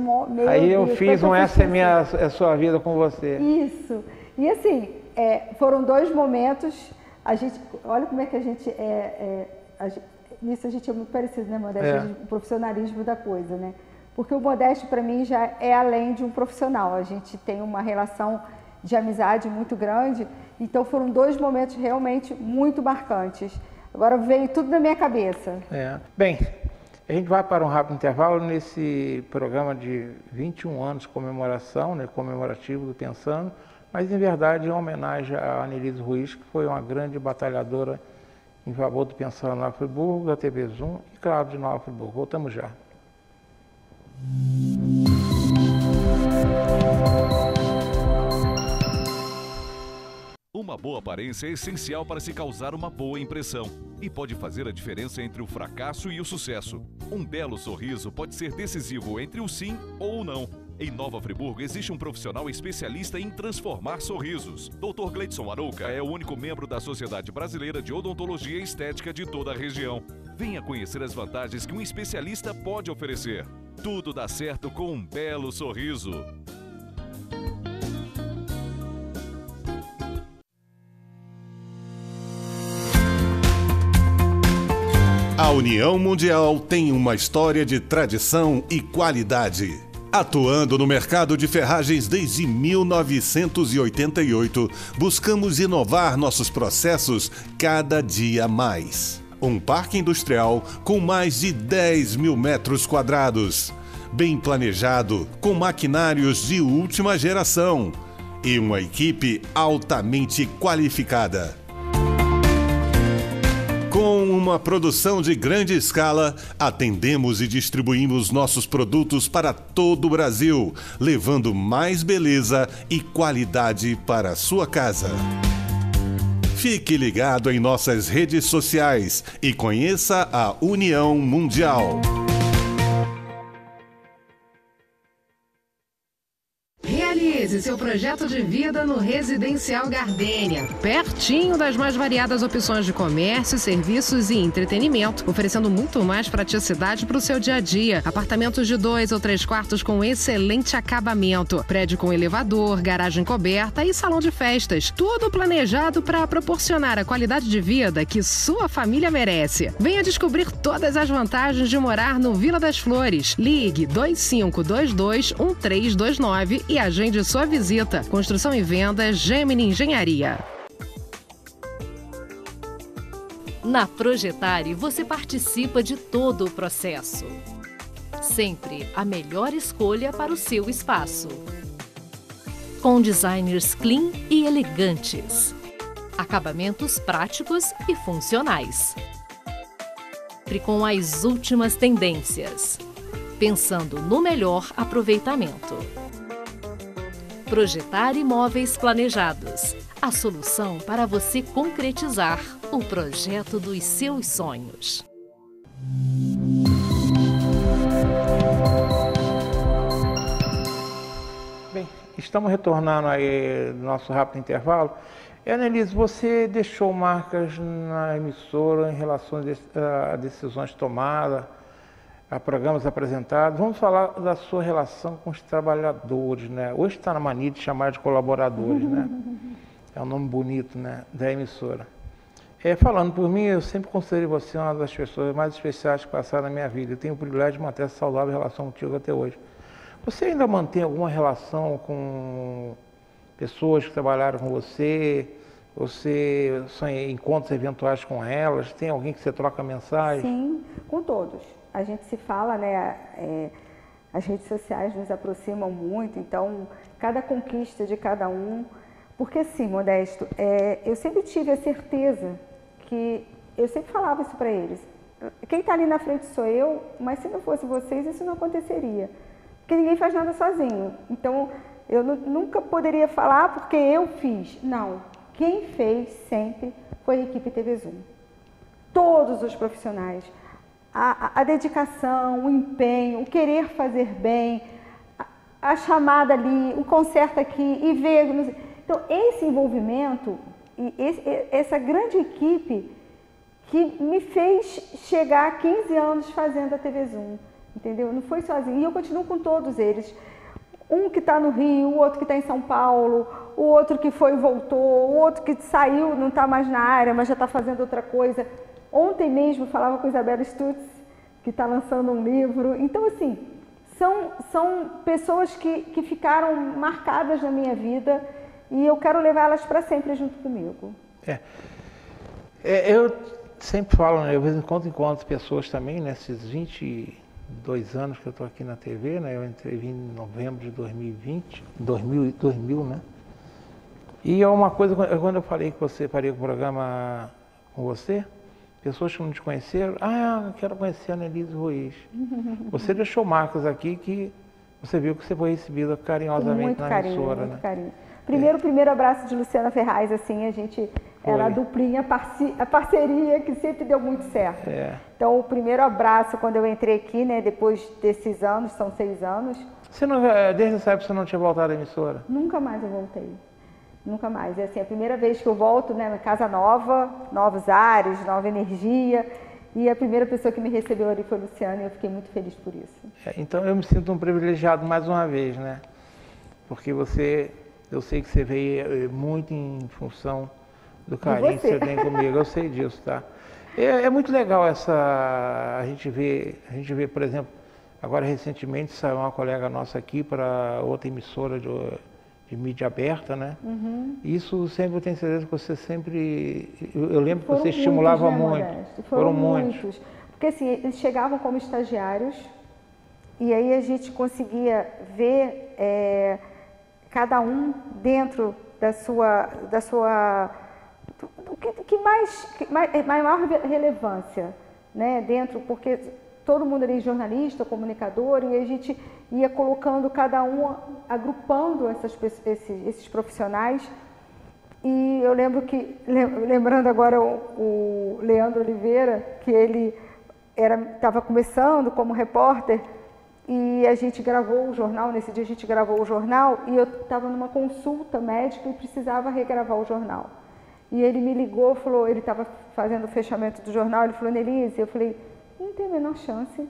Aí eu fiz um Essa é a Sua Vida com você. Isso. E assim, foram 2 momentos, olha como é que a gente nisso a gente é muito parecido, né, Modesto? O profissionalismo da coisa, né? porque o Modesto para mim já é além de um profissional. A gente tem uma relação de amizade muito grande, então foram 2 momentos realmente muito marcantes. Agora veio tudo na minha cabeça. Bem, a gente vai para um rápido intervalo nesse programa de 21 anos de comemoração, né, comemorativo do Pensando, mas em verdade é uma homenagem a Anelise Ruiz, que foi uma grande batalhadora em favor do Pensando Nova Friburgo, da TV Zoom e, claro, de Nova Friburgo. Voltamos já. Uma boa aparência é essencial para se causar uma boa impressão e pode fazer a diferença entre o fracasso e o sucesso. Um belo sorriso pode ser decisivo entre o sim ou o não. Em Nova Friburgo existe um profissional especialista em transformar sorrisos. Dr. Gleidson Arouca é o único membro da Sociedade Brasileira de Odontologia e Estética de toda a região. Venha conhecer as vantagens que um especialista pode oferecer. Tudo dá certo com um belo sorriso. A União Mundial tem uma história de tradição e qualidade. Atuando no mercado de ferragens desde 1988, buscamos inovar nossos processos cada dia mais. Um parque industrial com mais de 10 mil metros quadrados, bem planejado, com maquinários de última geração e uma equipe altamente qualificada. Com uma produção de grande escala, atendemos e distribuímos nossos produtos para todo o Brasil, levando mais beleza e qualidade para a sua casa. Fique ligado em nossas redes sociais e conheça a União Mundial. Realize seu projeto de vida no Residencial Gardênia, pertinho das mais variadas opções de comércio, serviços e entretenimento, oferecendo muito mais praticidade para o seu dia a dia. Apartamentos de 2 ou 3 quartos com excelente acabamento, prédio com elevador, garagem coberta e salão de festas. Tudo planejado para proporcionar a qualidade de vida que sua família merece. Venha descobrir todas as vantagens de morar no Vila das Flores. Ligue 2522-1329 e agende sua visita. Construção e venda Gemini Engenharia. Na Projetare, você participa de todo o processo. Sempre a melhor escolha para o seu espaço. Com designers clean e elegantes. Acabamentos práticos e funcionais. Sempre com as últimas tendências. Pensando no melhor aproveitamento. Projetare Imóveis Planejados. A solução para você concretizar o projeto dos seus sonhos. Bem, estamos retornando aí no nosso rápido intervalo. Anelise, você deixou marcas na emissora em relação a decisões tomadas, a programas apresentados. Vamos falar da sua relação com os trabalhadores, né? Hoje está na mania de chamar de colaboradores, né? É um nome bonito, né? Da emissora. Falando por mim, eu sempre considerei você uma das pessoas mais especiais que passaram na minha vida. Eu tenho o privilégio de manter essa saudável relação contigo até hoje. Você ainda mantém alguma relação com pessoas que trabalharam com você? Você só em encontros eventuais com elas? Tem alguém que você troca mensagem? Sim, com todos. A gente se fala, né? As redes sociais nos aproximam muito, então cada conquista de cada um. Porque assim, Modesto, eu sempre tive a certeza que eu sempre falava isso para eles. Quem está ali na frente sou eu, mas se não fosse vocês, isso não aconteceria. Porque ninguém faz nada sozinho. Então, eu nunca poderia falar porque eu fiz. Não. Quem fez sempre foi a equipe TV Zoom. Todos os profissionais. A dedicação, o empenho, o querer fazer bem, a chamada ali, o conserto aqui e ver. Então, esse envolvimento e essa grande equipe que me fez chegar a 15 anos fazendo a TV Zoom, entendeu? Não foi sozinho. E eu continuo com todos eles. Um que está no Rio, o outro que está em São Paulo, o outro que foi e voltou, o outro que saiu, não está mais na área, mas já está fazendo outra coisa. Ontem mesmo falava com Isabela Stutz, que está lançando um livro. Então, assim, são pessoas que ficaram marcadas na minha vida e eu quero levá-las para sempre junto comigo. Eu sempre falo, né, eu de vez em quando encontro pessoas também, nesses 22 anos que eu estou aqui na TV, né, eu entrei em novembro de 2000, né? E é uma coisa, quando eu falei que você faria o programa com você, pessoas que não te conheceram, quero conhecer a Annelise Ruiz. Você deixou marcas aqui que você viu que você foi recebida carinhosamente na emissora, né? Muito carinho. Primeiro abraço de Luciana Ferraz, assim, a gente era a duplinha, a parceria que sempre deu muito certo. Então, o primeiro abraço, quando eu entrei aqui, né, depois desses anos, são 6 anos. Desde essa época você não tinha voltado à emissora? Nunca mais eu voltei. Nunca mais. É assim, a primeira vez que eu volto, né, casa nova, novos ares, nova energia. E a primeira pessoa que me recebeu ali foi a Luciana e eu fiquei muito feliz por isso. Então eu me sinto um privilegiado mais uma vez, né? Porque eu sei que você veio muito em função do carinho que você tem comigo, eu sei disso, tá? É muito legal a gente vê, por exemplo, agora recentemente saiu uma colega nossa aqui para outra emissora de mídia aberta, né? Isso sempre eu tenho certeza que você sempre... Eu lembro que você estimulava muito. Foram muitos. Porque assim, eles chegavam como estagiários e aí a gente conseguia ver cada um dentro da sua maior relevância, né? Dentro, porque todo mundo ali jornalista, comunicador, e a gente ia colocando cada um, agrupando esses profissionais. E eu lembro que, lembrando agora o Leandro Oliveira, que ele estava começando como repórter, e a gente gravou o jornal, nesse dia a gente gravou o jornal, e eu estava numa consulta médica e precisava regravar o jornal. E ele me ligou, falou, ele estava fazendo o fechamento do jornal, ele falou, Annelise, eu falei, não tem a menor chance.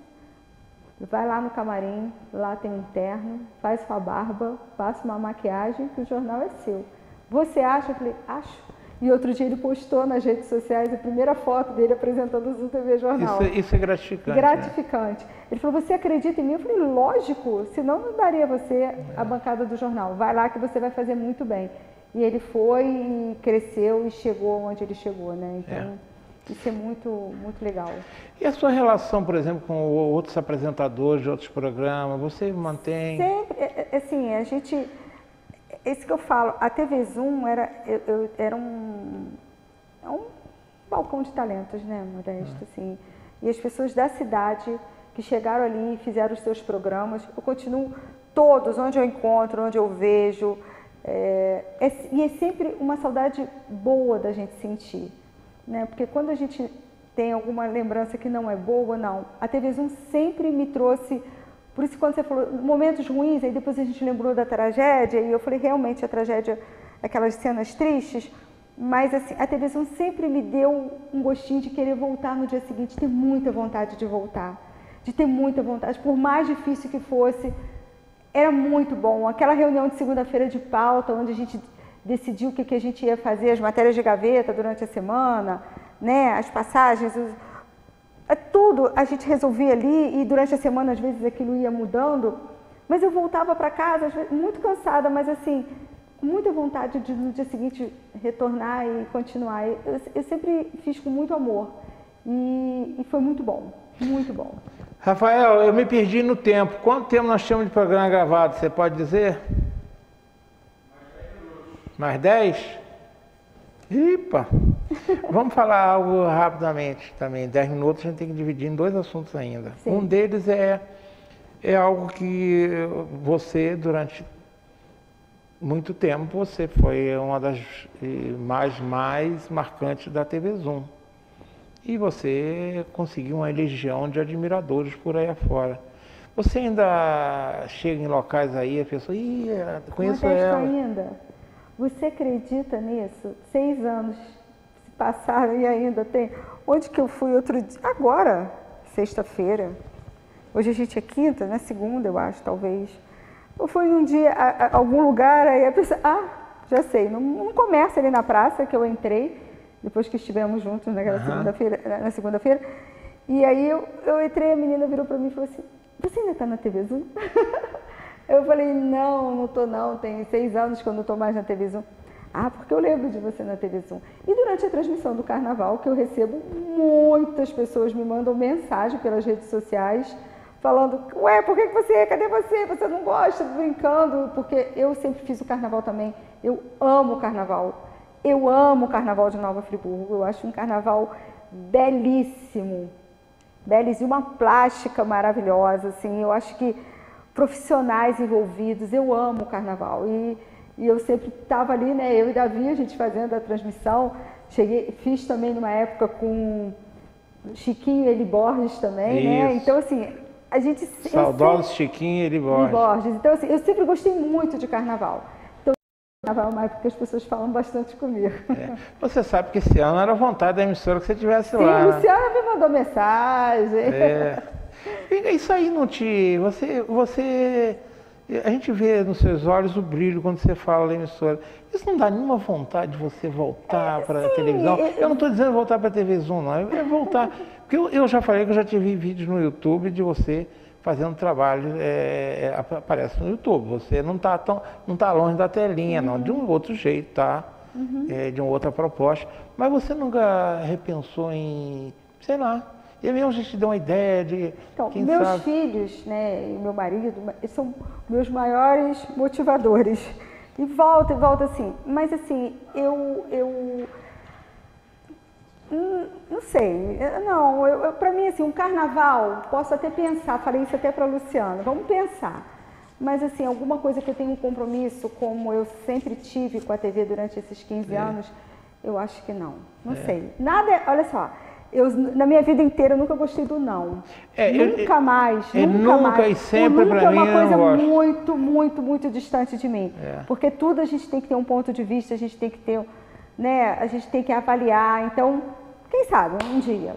Vai lá no camarim, lá tem um terno, faz sua barba, passa uma maquiagem, que o jornal é seu. Você acha? Eu falei, acho. E outro dia ele postou nas redes sociais a primeira foto dele apresentando o Zoom TV Jornal. Isso é gratificante. Gratificante. Né? Ele falou, você acredita em mim? Eu falei, lógico, senão não daria você a bancada do jornal. Vai lá que você vai fazer muito bem. E ele foi, e cresceu e chegou onde ele chegou, né? Então, isso é muito, muito legal. E a sua relação, por exemplo, com outros apresentadores de outros programas, você mantém? Sempre, assim, a gente... Esse que eu falo, a TV Zoom era um balcão de talentos, né, Modesto, assim. E as pessoas da cidade que chegaram ali e fizeram os seus programas, eu continuo todos, onde eu encontro, onde eu vejo, e é sempre uma saudade boa da gente sentir, né, porque quando a gente tem alguma lembrança que não é boa, não, a TV Zoom sempre me trouxe. Por isso, quando você falou momentos ruins, aí depois a gente lembrou da tragédia, e eu falei, realmente, a tragédia, aquelas cenas tristes, mas assim, a TV Zoom sempre me deu um gostinho de querer voltar no dia seguinte, ter muita vontade de voltar, de ter muita vontade, por mais difícil que fosse, era muito bom. Aquela reunião de segunda-feira de pauta, onde a gente decidiu o que a gente ia fazer, as matérias de gaveta durante a semana, né, as passagens, tudo a gente resolvia ali, e durante a semana às vezes aquilo ia mudando, mas eu voltava para casa às vezes, muito cansada, mas assim, com muita vontade de no dia seguinte retornar e continuar. Eu sempre fiz com muito amor e foi muito bom, muito bom. Rafael, eu me perdi no tempo. Quanto tempo nós temos de programa gravado, você pode dizer? Mais 10? Ipa! Vamos falar algo rapidamente também. 10 minutos a gente tem que dividir em 2 assuntos ainda. Sim. Um deles é algo que você, durante muito tempo, você foi uma das mais marcantes da TV Zoom. E você conseguiu uma legião de admiradores por aí afora. Você ainda chega em locais aí, a pessoa, conheço ela. Ainda. Você acredita nisso? 6 anos se passaram e ainda tem. Onde que eu fui outro dia? Agora, sexta-feira. Hoje a gente é quinta, né? Segunda, eu acho, talvez. Eu fui um dia a algum lugar, aí a pessoa, já sei, num comércio ali na praça que eu entrei, depois que estivemos juntos naquela segunda-feira. E aí eu entrei, a menina virou para mim e falou assim, você ainda está na TV Zoom? Eu falei, não estou não, tem 6 anos que eu não estou mais na TV Zoom. Ah, porque eu lembro de você na TV Zoom. E durante a transmissão do Carnaval, que eu recebo, muitas pessoas me mandam mensagem pelas redes sociais, falando, ué, por que você, cadê você? Você não gosta, brincando, porque eu sempre fiz o Carnaval também. Eu amo o Carnaval. Eu amo o Carnaval de Nova Friburgo. Eu acho um Carnaval belíssimo. Belíssimo, uma plástica maravilhosa, assim. Eu acho que profissionais envolvidos, eu amo o Carnaval. E eu sempre estava ali, né, eu e Davi, a gente fazendo a transmissão. Fiz também numa época com Chiquinho e Eli Borges também, né? Então, assim, a gente... Saudosos Chiquinho e Eli Borges. Então, assim, eu sempre gostei muito de Carnaval. Então, Carnaval é uma época que as pessoas falam bastante comigo. Você sabe que esse ano era vontade da emissora que você estivesse lá. Sim, a Luciana me mandou mensagem. Isso aí não te... A gente vê nos seus olhos o brilho quando você fala da emissora. Isso não dá nenhuma vontade de você voltar para a televisão? Eu não estou dizendo voltar para a TV Zoom, não. É voltar... Porque eu já falei que eu já tive vídeos no YouTube de você fazendo trabalho, aparece no YouTube. Você não está longe da telinha, não. De um outro jeito, tá? De uma outra proposta. Mas você nunca repensou em, sei lá, e mesmo a gente deu uma ideia de... Então, meus filhos, né, e meu marido, são meus maiores motivadores. E volta assim. Mas assim, eu não sei. Não, para mim, assim, um carnaval, posso até pensar, falei isso até para a Luciana, vamos pensar. Mas assim, alguma coisa que eu tenho um compromisso, como eu sempre tive com a TV durante esses 15 anos, eu acho que não. Não sei. Nada, olha só. Na minha vida inteira, eu nunca gostei do não. Nunca mais. Nunca e sempre, para mim, é uma coisa muito, muito, muito distante de mim. Porque tudo a gente tem que ter um ponto de vista, a gente tem que ter, né, a gente tem que avaliar. Então, quem sabe, um dia.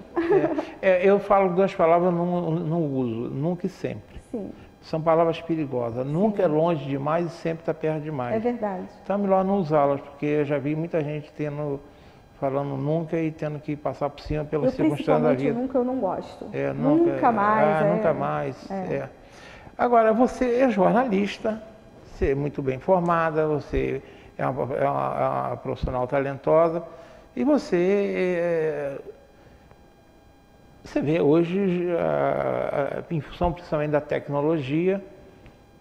Eu falo 2 palavras, não uso, nunca e sempre. Sim. São palavras perigosas. Nunca é longe demais e sempre está perto demais. É verdade. Então é melhor não usá-las, porque eu já vi muita gente falando nunca e tendo que passar por cima pelas circunstâncias da vida. Nunca eu não gosto. Nunca mais. Nunca mais. Agora, você é jornalista, você é muito bem formada, você é uma profissional talentosa e você vê hoje, em função principalmente da tecnologia,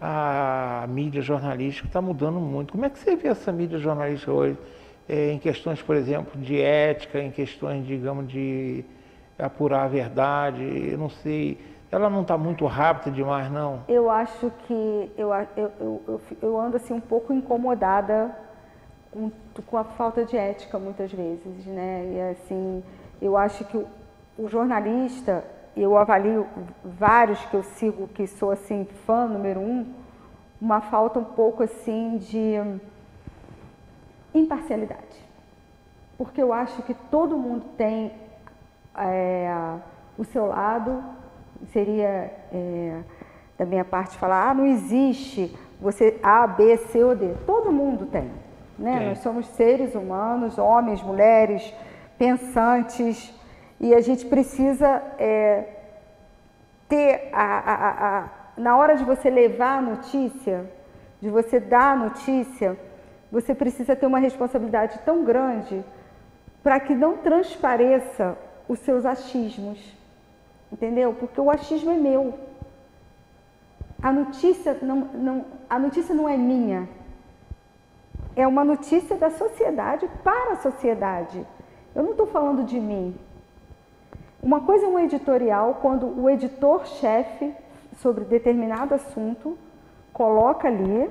a mídia jornalística está mudando muito. Como é que você vê essa mídia jornalística hoje? Em questões, por exemplo, de ética, em questões, digamos, de apurar a verdade, eu não sei, ela não está muito rápida demais, não? Eu acho que eu ando assim um pouco incomodada com a falta de ética muitas vezes, né? E assim, eu acho que o jornalista, eu avalio vários que eu sigo, que sou assim fã número 1, uma falta um pouco assim de imparcialidade, porque eu acho que todo mundo tem o seu lado. Seria da minha parte falar, não existe você A, B, C ou D, todo mundo tem, né? Nós somos seres humanos, homens, mulheres, pensantes, e a gente precisa ter na hora de você levar a notícia, de você dar a notícia, você precisa ter uma responsabilidade tão grande para que não transpareça os seus achismos, entendeu? Porque o achismo é meu. A notícia não é minha. É uma notícia da sociedade para a sociedade. Eu não estou falando de mim. Uma coisa é um editorial, quando o editor-chefe sobre determinado assunto coloca ali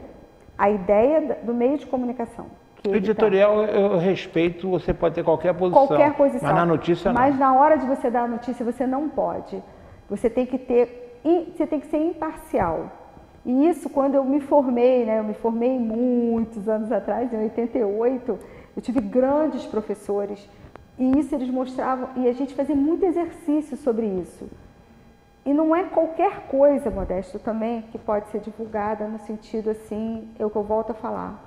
a ideia do meio de comunicação. O editorial, eu respeito, você pode ter qualquer posição. Qualquer posição. Mas na notícia não. Mas na hora de você dar a notícia, você não pode. Você tem que ser imparcial. E isso, quando eu me formei, né? Eu me formei muitos anos atrás, em 88, eu tive grandes professores. E isso eles mostravam, e a gente fazia muito exercício sobre isso. E não é qualquer coisa, Modesto, também, que pode ser divulgada no sentido assim, é o que eu volto a falar.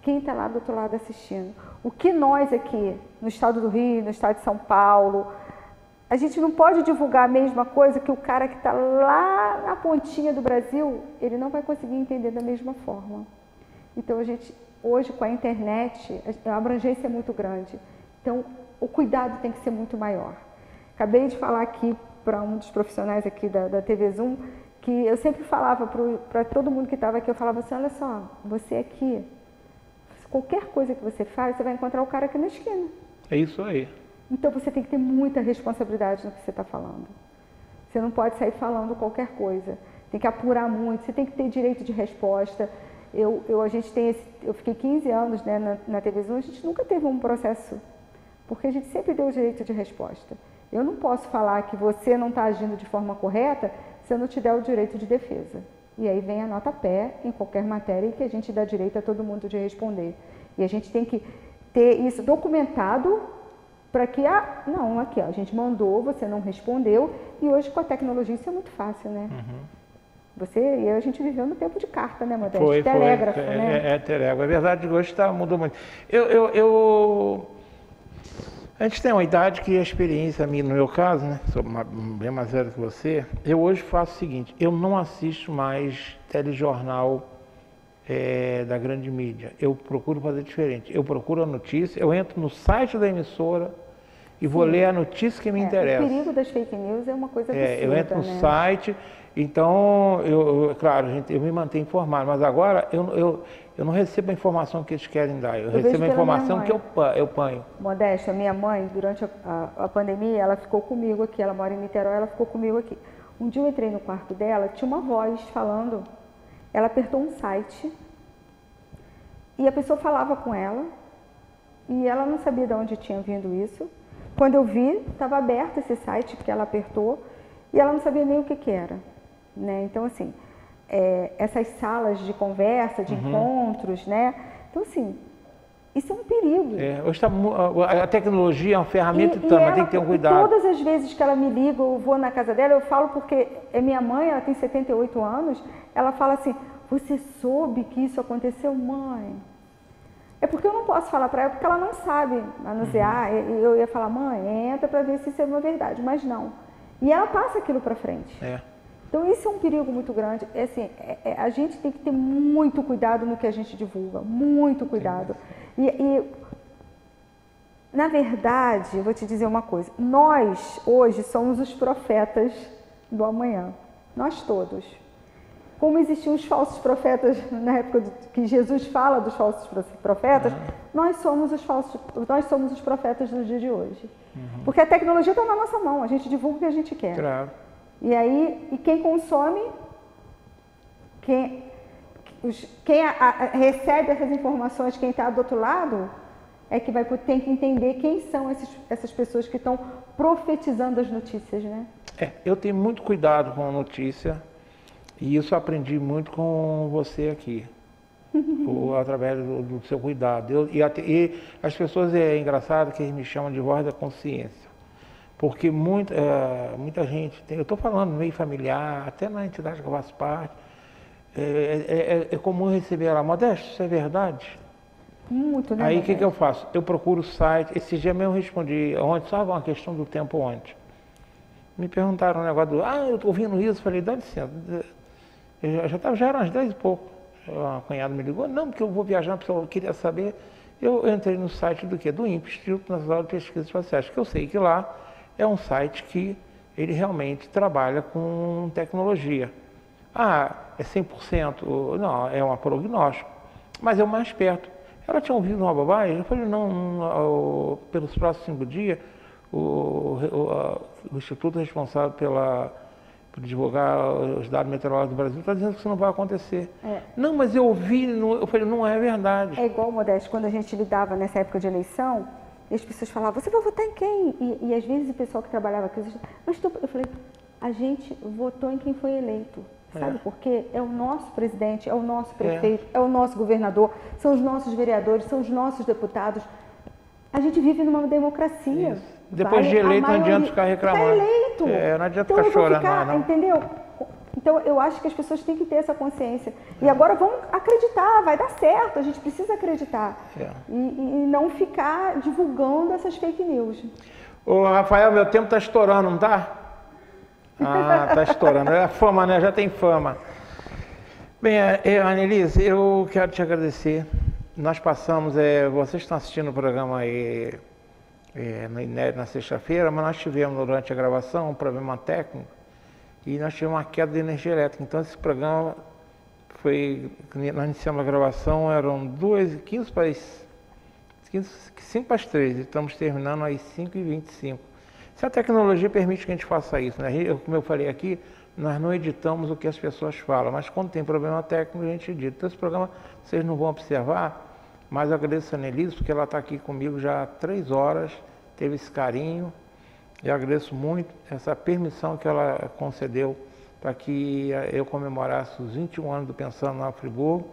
Quem está lá do outro lado assistindo? O que nós aqui, no estado do Rio, no estado de São Paulo, A gente não pode divulgar a mesma coisa que o cara que está lá na pontinha do Brasil, ele não vai conseguir entender da mesma forma. Então, a gente, hoje, com a internet, a abrangência é muito grande. Então, o cuidado tem que ser muito maior. Acabei de falar aqui para um dos profissionais aqui da TV Zoom, que eu sempre falava para todo mundo que estava aqui, eu falava assim, olha só, você aqui, qualquer coisa que você faz, você vai encontrar o cara aqui na esquina. É isso aí. Então você tem que ter muita responsabilidade no que você está falando. Você não pode sair falando qualquer coisa. Tem que apurar muito, você tem que ter direito de resposta. Eu fiquei 15 anos, né, na TV Zoom, a gente nunca teve um processo, porque a gente sempre deu o direito de resposta. Eu não posso falar que você não está agindo de forma correta se eu não te der o direito de defesa. E aí vem a nota pé em qualquer matéria que a gente dá direito a todo mundo de responder. E a gente tem que ter isso documentado para que, não, aqui, ó, a gente mandou, você não respondeu, e hoje com a tecnologia isso é muito fácil, né? A gente viveu no tempo de carta, né, Modesto? Telégrafo, né? Telégrafo. É verdade, hoje mudou muito. A gente tem uma idade que a experiência, no meu caso, né, sou bem mais velho que você, eu hoje faço o seguinte, eu não assisto mais telejornal da grande mídia, eu procuro fazer diferente, eu procuro a notícia, eu entro no site da emissora e vou ler a notícia que me interessa. O perigo das fake news é uma coisa absurda, eu entro no site, então, claro, eu me mantenho informado, mas agora eu não recebo a informação que eles querem dar, eu recebo a informação que eu ponho. Modesto, a minha mãe, durante a pandemia, ela ficou comigo aqui, ela mora em Niterói, ela ficou comigo aqui. Um dia eu entrei no quarto dela, tinha uma voz falando, ela apertou um site e a pessoa falava com ela e ela não sabia de onde tinha vindo isso. Quando eu vi, estava aberto esse site que ela apertou e ela não sabia nem o que era. Né? Então, assim, essas salas de conversa, de encontros, né? Então, assim, isso é um perigo. Hoje a tecnologia é uma ferramenta mas tem que ter um cuidado. Todas as vezes que ela me liga, eu vou na casa dela, eu falo porque é minha mãe, ela tem 78 anos, ela fala assim, você soube que isso aconteceu, mãe? É porque eu não posso falar para ela, porque ela não sabe manusear. Eu ia falar, mãe, entra para ver se isso é uma verdade, mas não. E ela passa aquilo para frente. Então, isso é um perigo muito grande. A gente tem que ter muito cuidado no que a gente divulga, muito cuidado. E, na verdade, eu vou te dizer uma coisa, nós, hoje, somos os profetas do amanhã, nós todos. Como existiam os falsos profetas na época que Jesus fala dos falsos profetas, nós somos os profetas do dia de hoje. Porque a tecnologia está na nossa mão, a gente divulga o que a gente quer. Claro. E aí, quem consome, quem recebe essas informações, quem está do outro lado, é que tem que entender quem são essas pessoas que estão profetizando as notícias, né? Eu tenho muito cuidado com a notícia e isso eu aprendi muito com você aqui, através do seu cuidado. E as pessoas, é engraçado que eles me chamam de voz da consciência. Porque muita gente, eu estou falando no meio familiar, até na entidade que eu faço parte, é comum receber lá, Modesto, isso é verdade? Muito, né? Aí o que eu faço? Eu procuro o site, esse dia mesmo eu respondi, só uma questão do tempo ontem. Me perguntaram um negócio eu estou ouvindo isso, falei, dá licença, já eram as 10 e pouco, uma cunhada me ligou, não, porque eu vou viajar, eu queria saber, eu entrei no site do quê? Do INPE, Instituto Nacional de Pesquisas Espaciais, que eu sei que lá é um site que ele realmente trabalha com tecnologia. É 100%? Não, é um prognóstico, mas é o mais perto. Ela tinha ouvido uma bobagem? Eu falei, não, pelos próximos 5 dias, o Instituto responsável por divulgar os dados meteorológicos do Brasil está dizendo que isso não vai acontecer. Não, mas eu ouvi, eu falei, não é verdade. É igual, Modesto, quando a gente lidava nessa época de eleição, e as pessoas falavam, você vai votar em quem? E às vezes o pessoal que trabalhava aqui, eu falei, a gente votou em quem foi eleito. Sabe por quê? É o nosso presidente, é o nosso prefeito, é o nosso governador, são os nossos vereadores, são os nossos deputados. A gente vive numa democracia. Depois de eleito, não adianta ficar reclamando. Está eleito. Não adianta ficar chorando. Não. Entendeu? Então, eu acho que as pessoas têm que ter essa consciência. E agora vamos acreditar, vai dar certo, a gente precisa acreditar. E não ficar divulgando essas fake news. Ô, Rafael, meu tempo tá estourando, não tá? Ah, tá estourando. É a fama, né? Já tem fama. Bem, Anelise, eu quero te agradecer. Nós passamos, vocês estão assistindo o programa aí no Inédito na sexta-feira, mas nós tivemos durante a gravação um problema técnico e nós tivemos uma queda de energia elétrica. Então esse programa nós iniciamos a gravação, eram 5 para as 3 e estamos terminando às 5h25. Se a tecnologia permite que a gente faça isso, né? Como eu falei aqui, nós não editamos o que as pessoas falam, mas quando tem problema técnico a gente edita. Então esse programa vocês não vão observar, mas eu agradeço a Anelise porque ela está aqui comigo já há 3 horas, teve esse carinho, e agradeço muito essa permissão que ela concedeu para que eu comemorasse os 21 anos do Pensando na Friburgo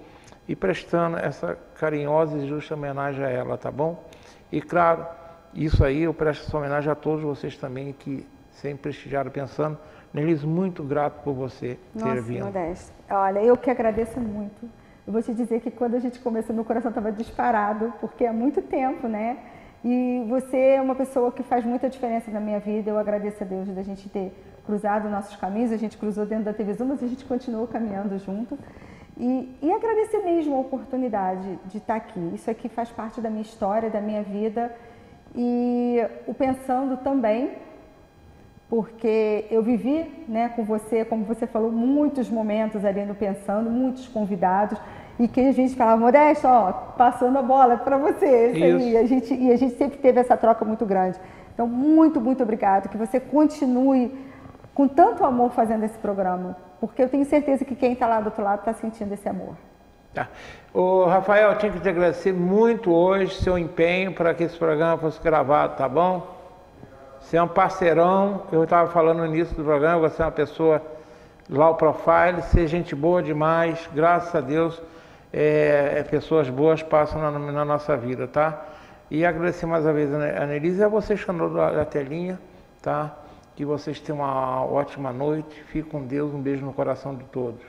e prestando essa carinhosa e justa homenagem a ela, tá bom? E claro, isso aí eu presto essa homenagem a todos vocês também que sempre prestigiaram Pensando. Anelise, muito grato por você ter vindo. Nossa, Modesto. Olha, eu que agradeço muito. Eu vou te dizer que quando a gente começou, meu coração estava disparado, porque há muito tempo, né? E você é uma pessoa que faz muita diferença na minha vida. Eu agradeço a Deus da gente ter cruzado nossos caminhos. A gente cruzou dentro da TV Zoom, mas a gente continuou caminhando junto. E agradecer mesmo a oportunidade de estar aqui. Isso aqui faz parte da minha história, da minha vida. E o Pensando também, porque eu vivi, né, com você, como você falou, muitos momentos ali no Pensando, muitos convidados, e que a gente falava, Modesto, ó, passando a bola para você. Isso aí. E a gente sempre teve essa troca muito grande. Então, muito, muito obrigado, que você continue com tanto amor fazendo esse programa, porque eu tenho certeza que quem está lá do outro lado está sentindo esse amor. Tá. Ô, Rafael, eu tinha que te agradecer muito hoje seu empenho para que esse programa fosse gravado, tá bom? Você é um parceirão, eu estava falando no início do programa, você é uma pessoa low profile, você é gente boa demais, graças a Deus, pessoas boas passam na nossa vida, tá? E agradecer mais uma vez a Anelise e a vocês que andou da telinha, tá? Que vocês tenham uma ótima noite, fiquem com Deus, um beijo no coração de todos.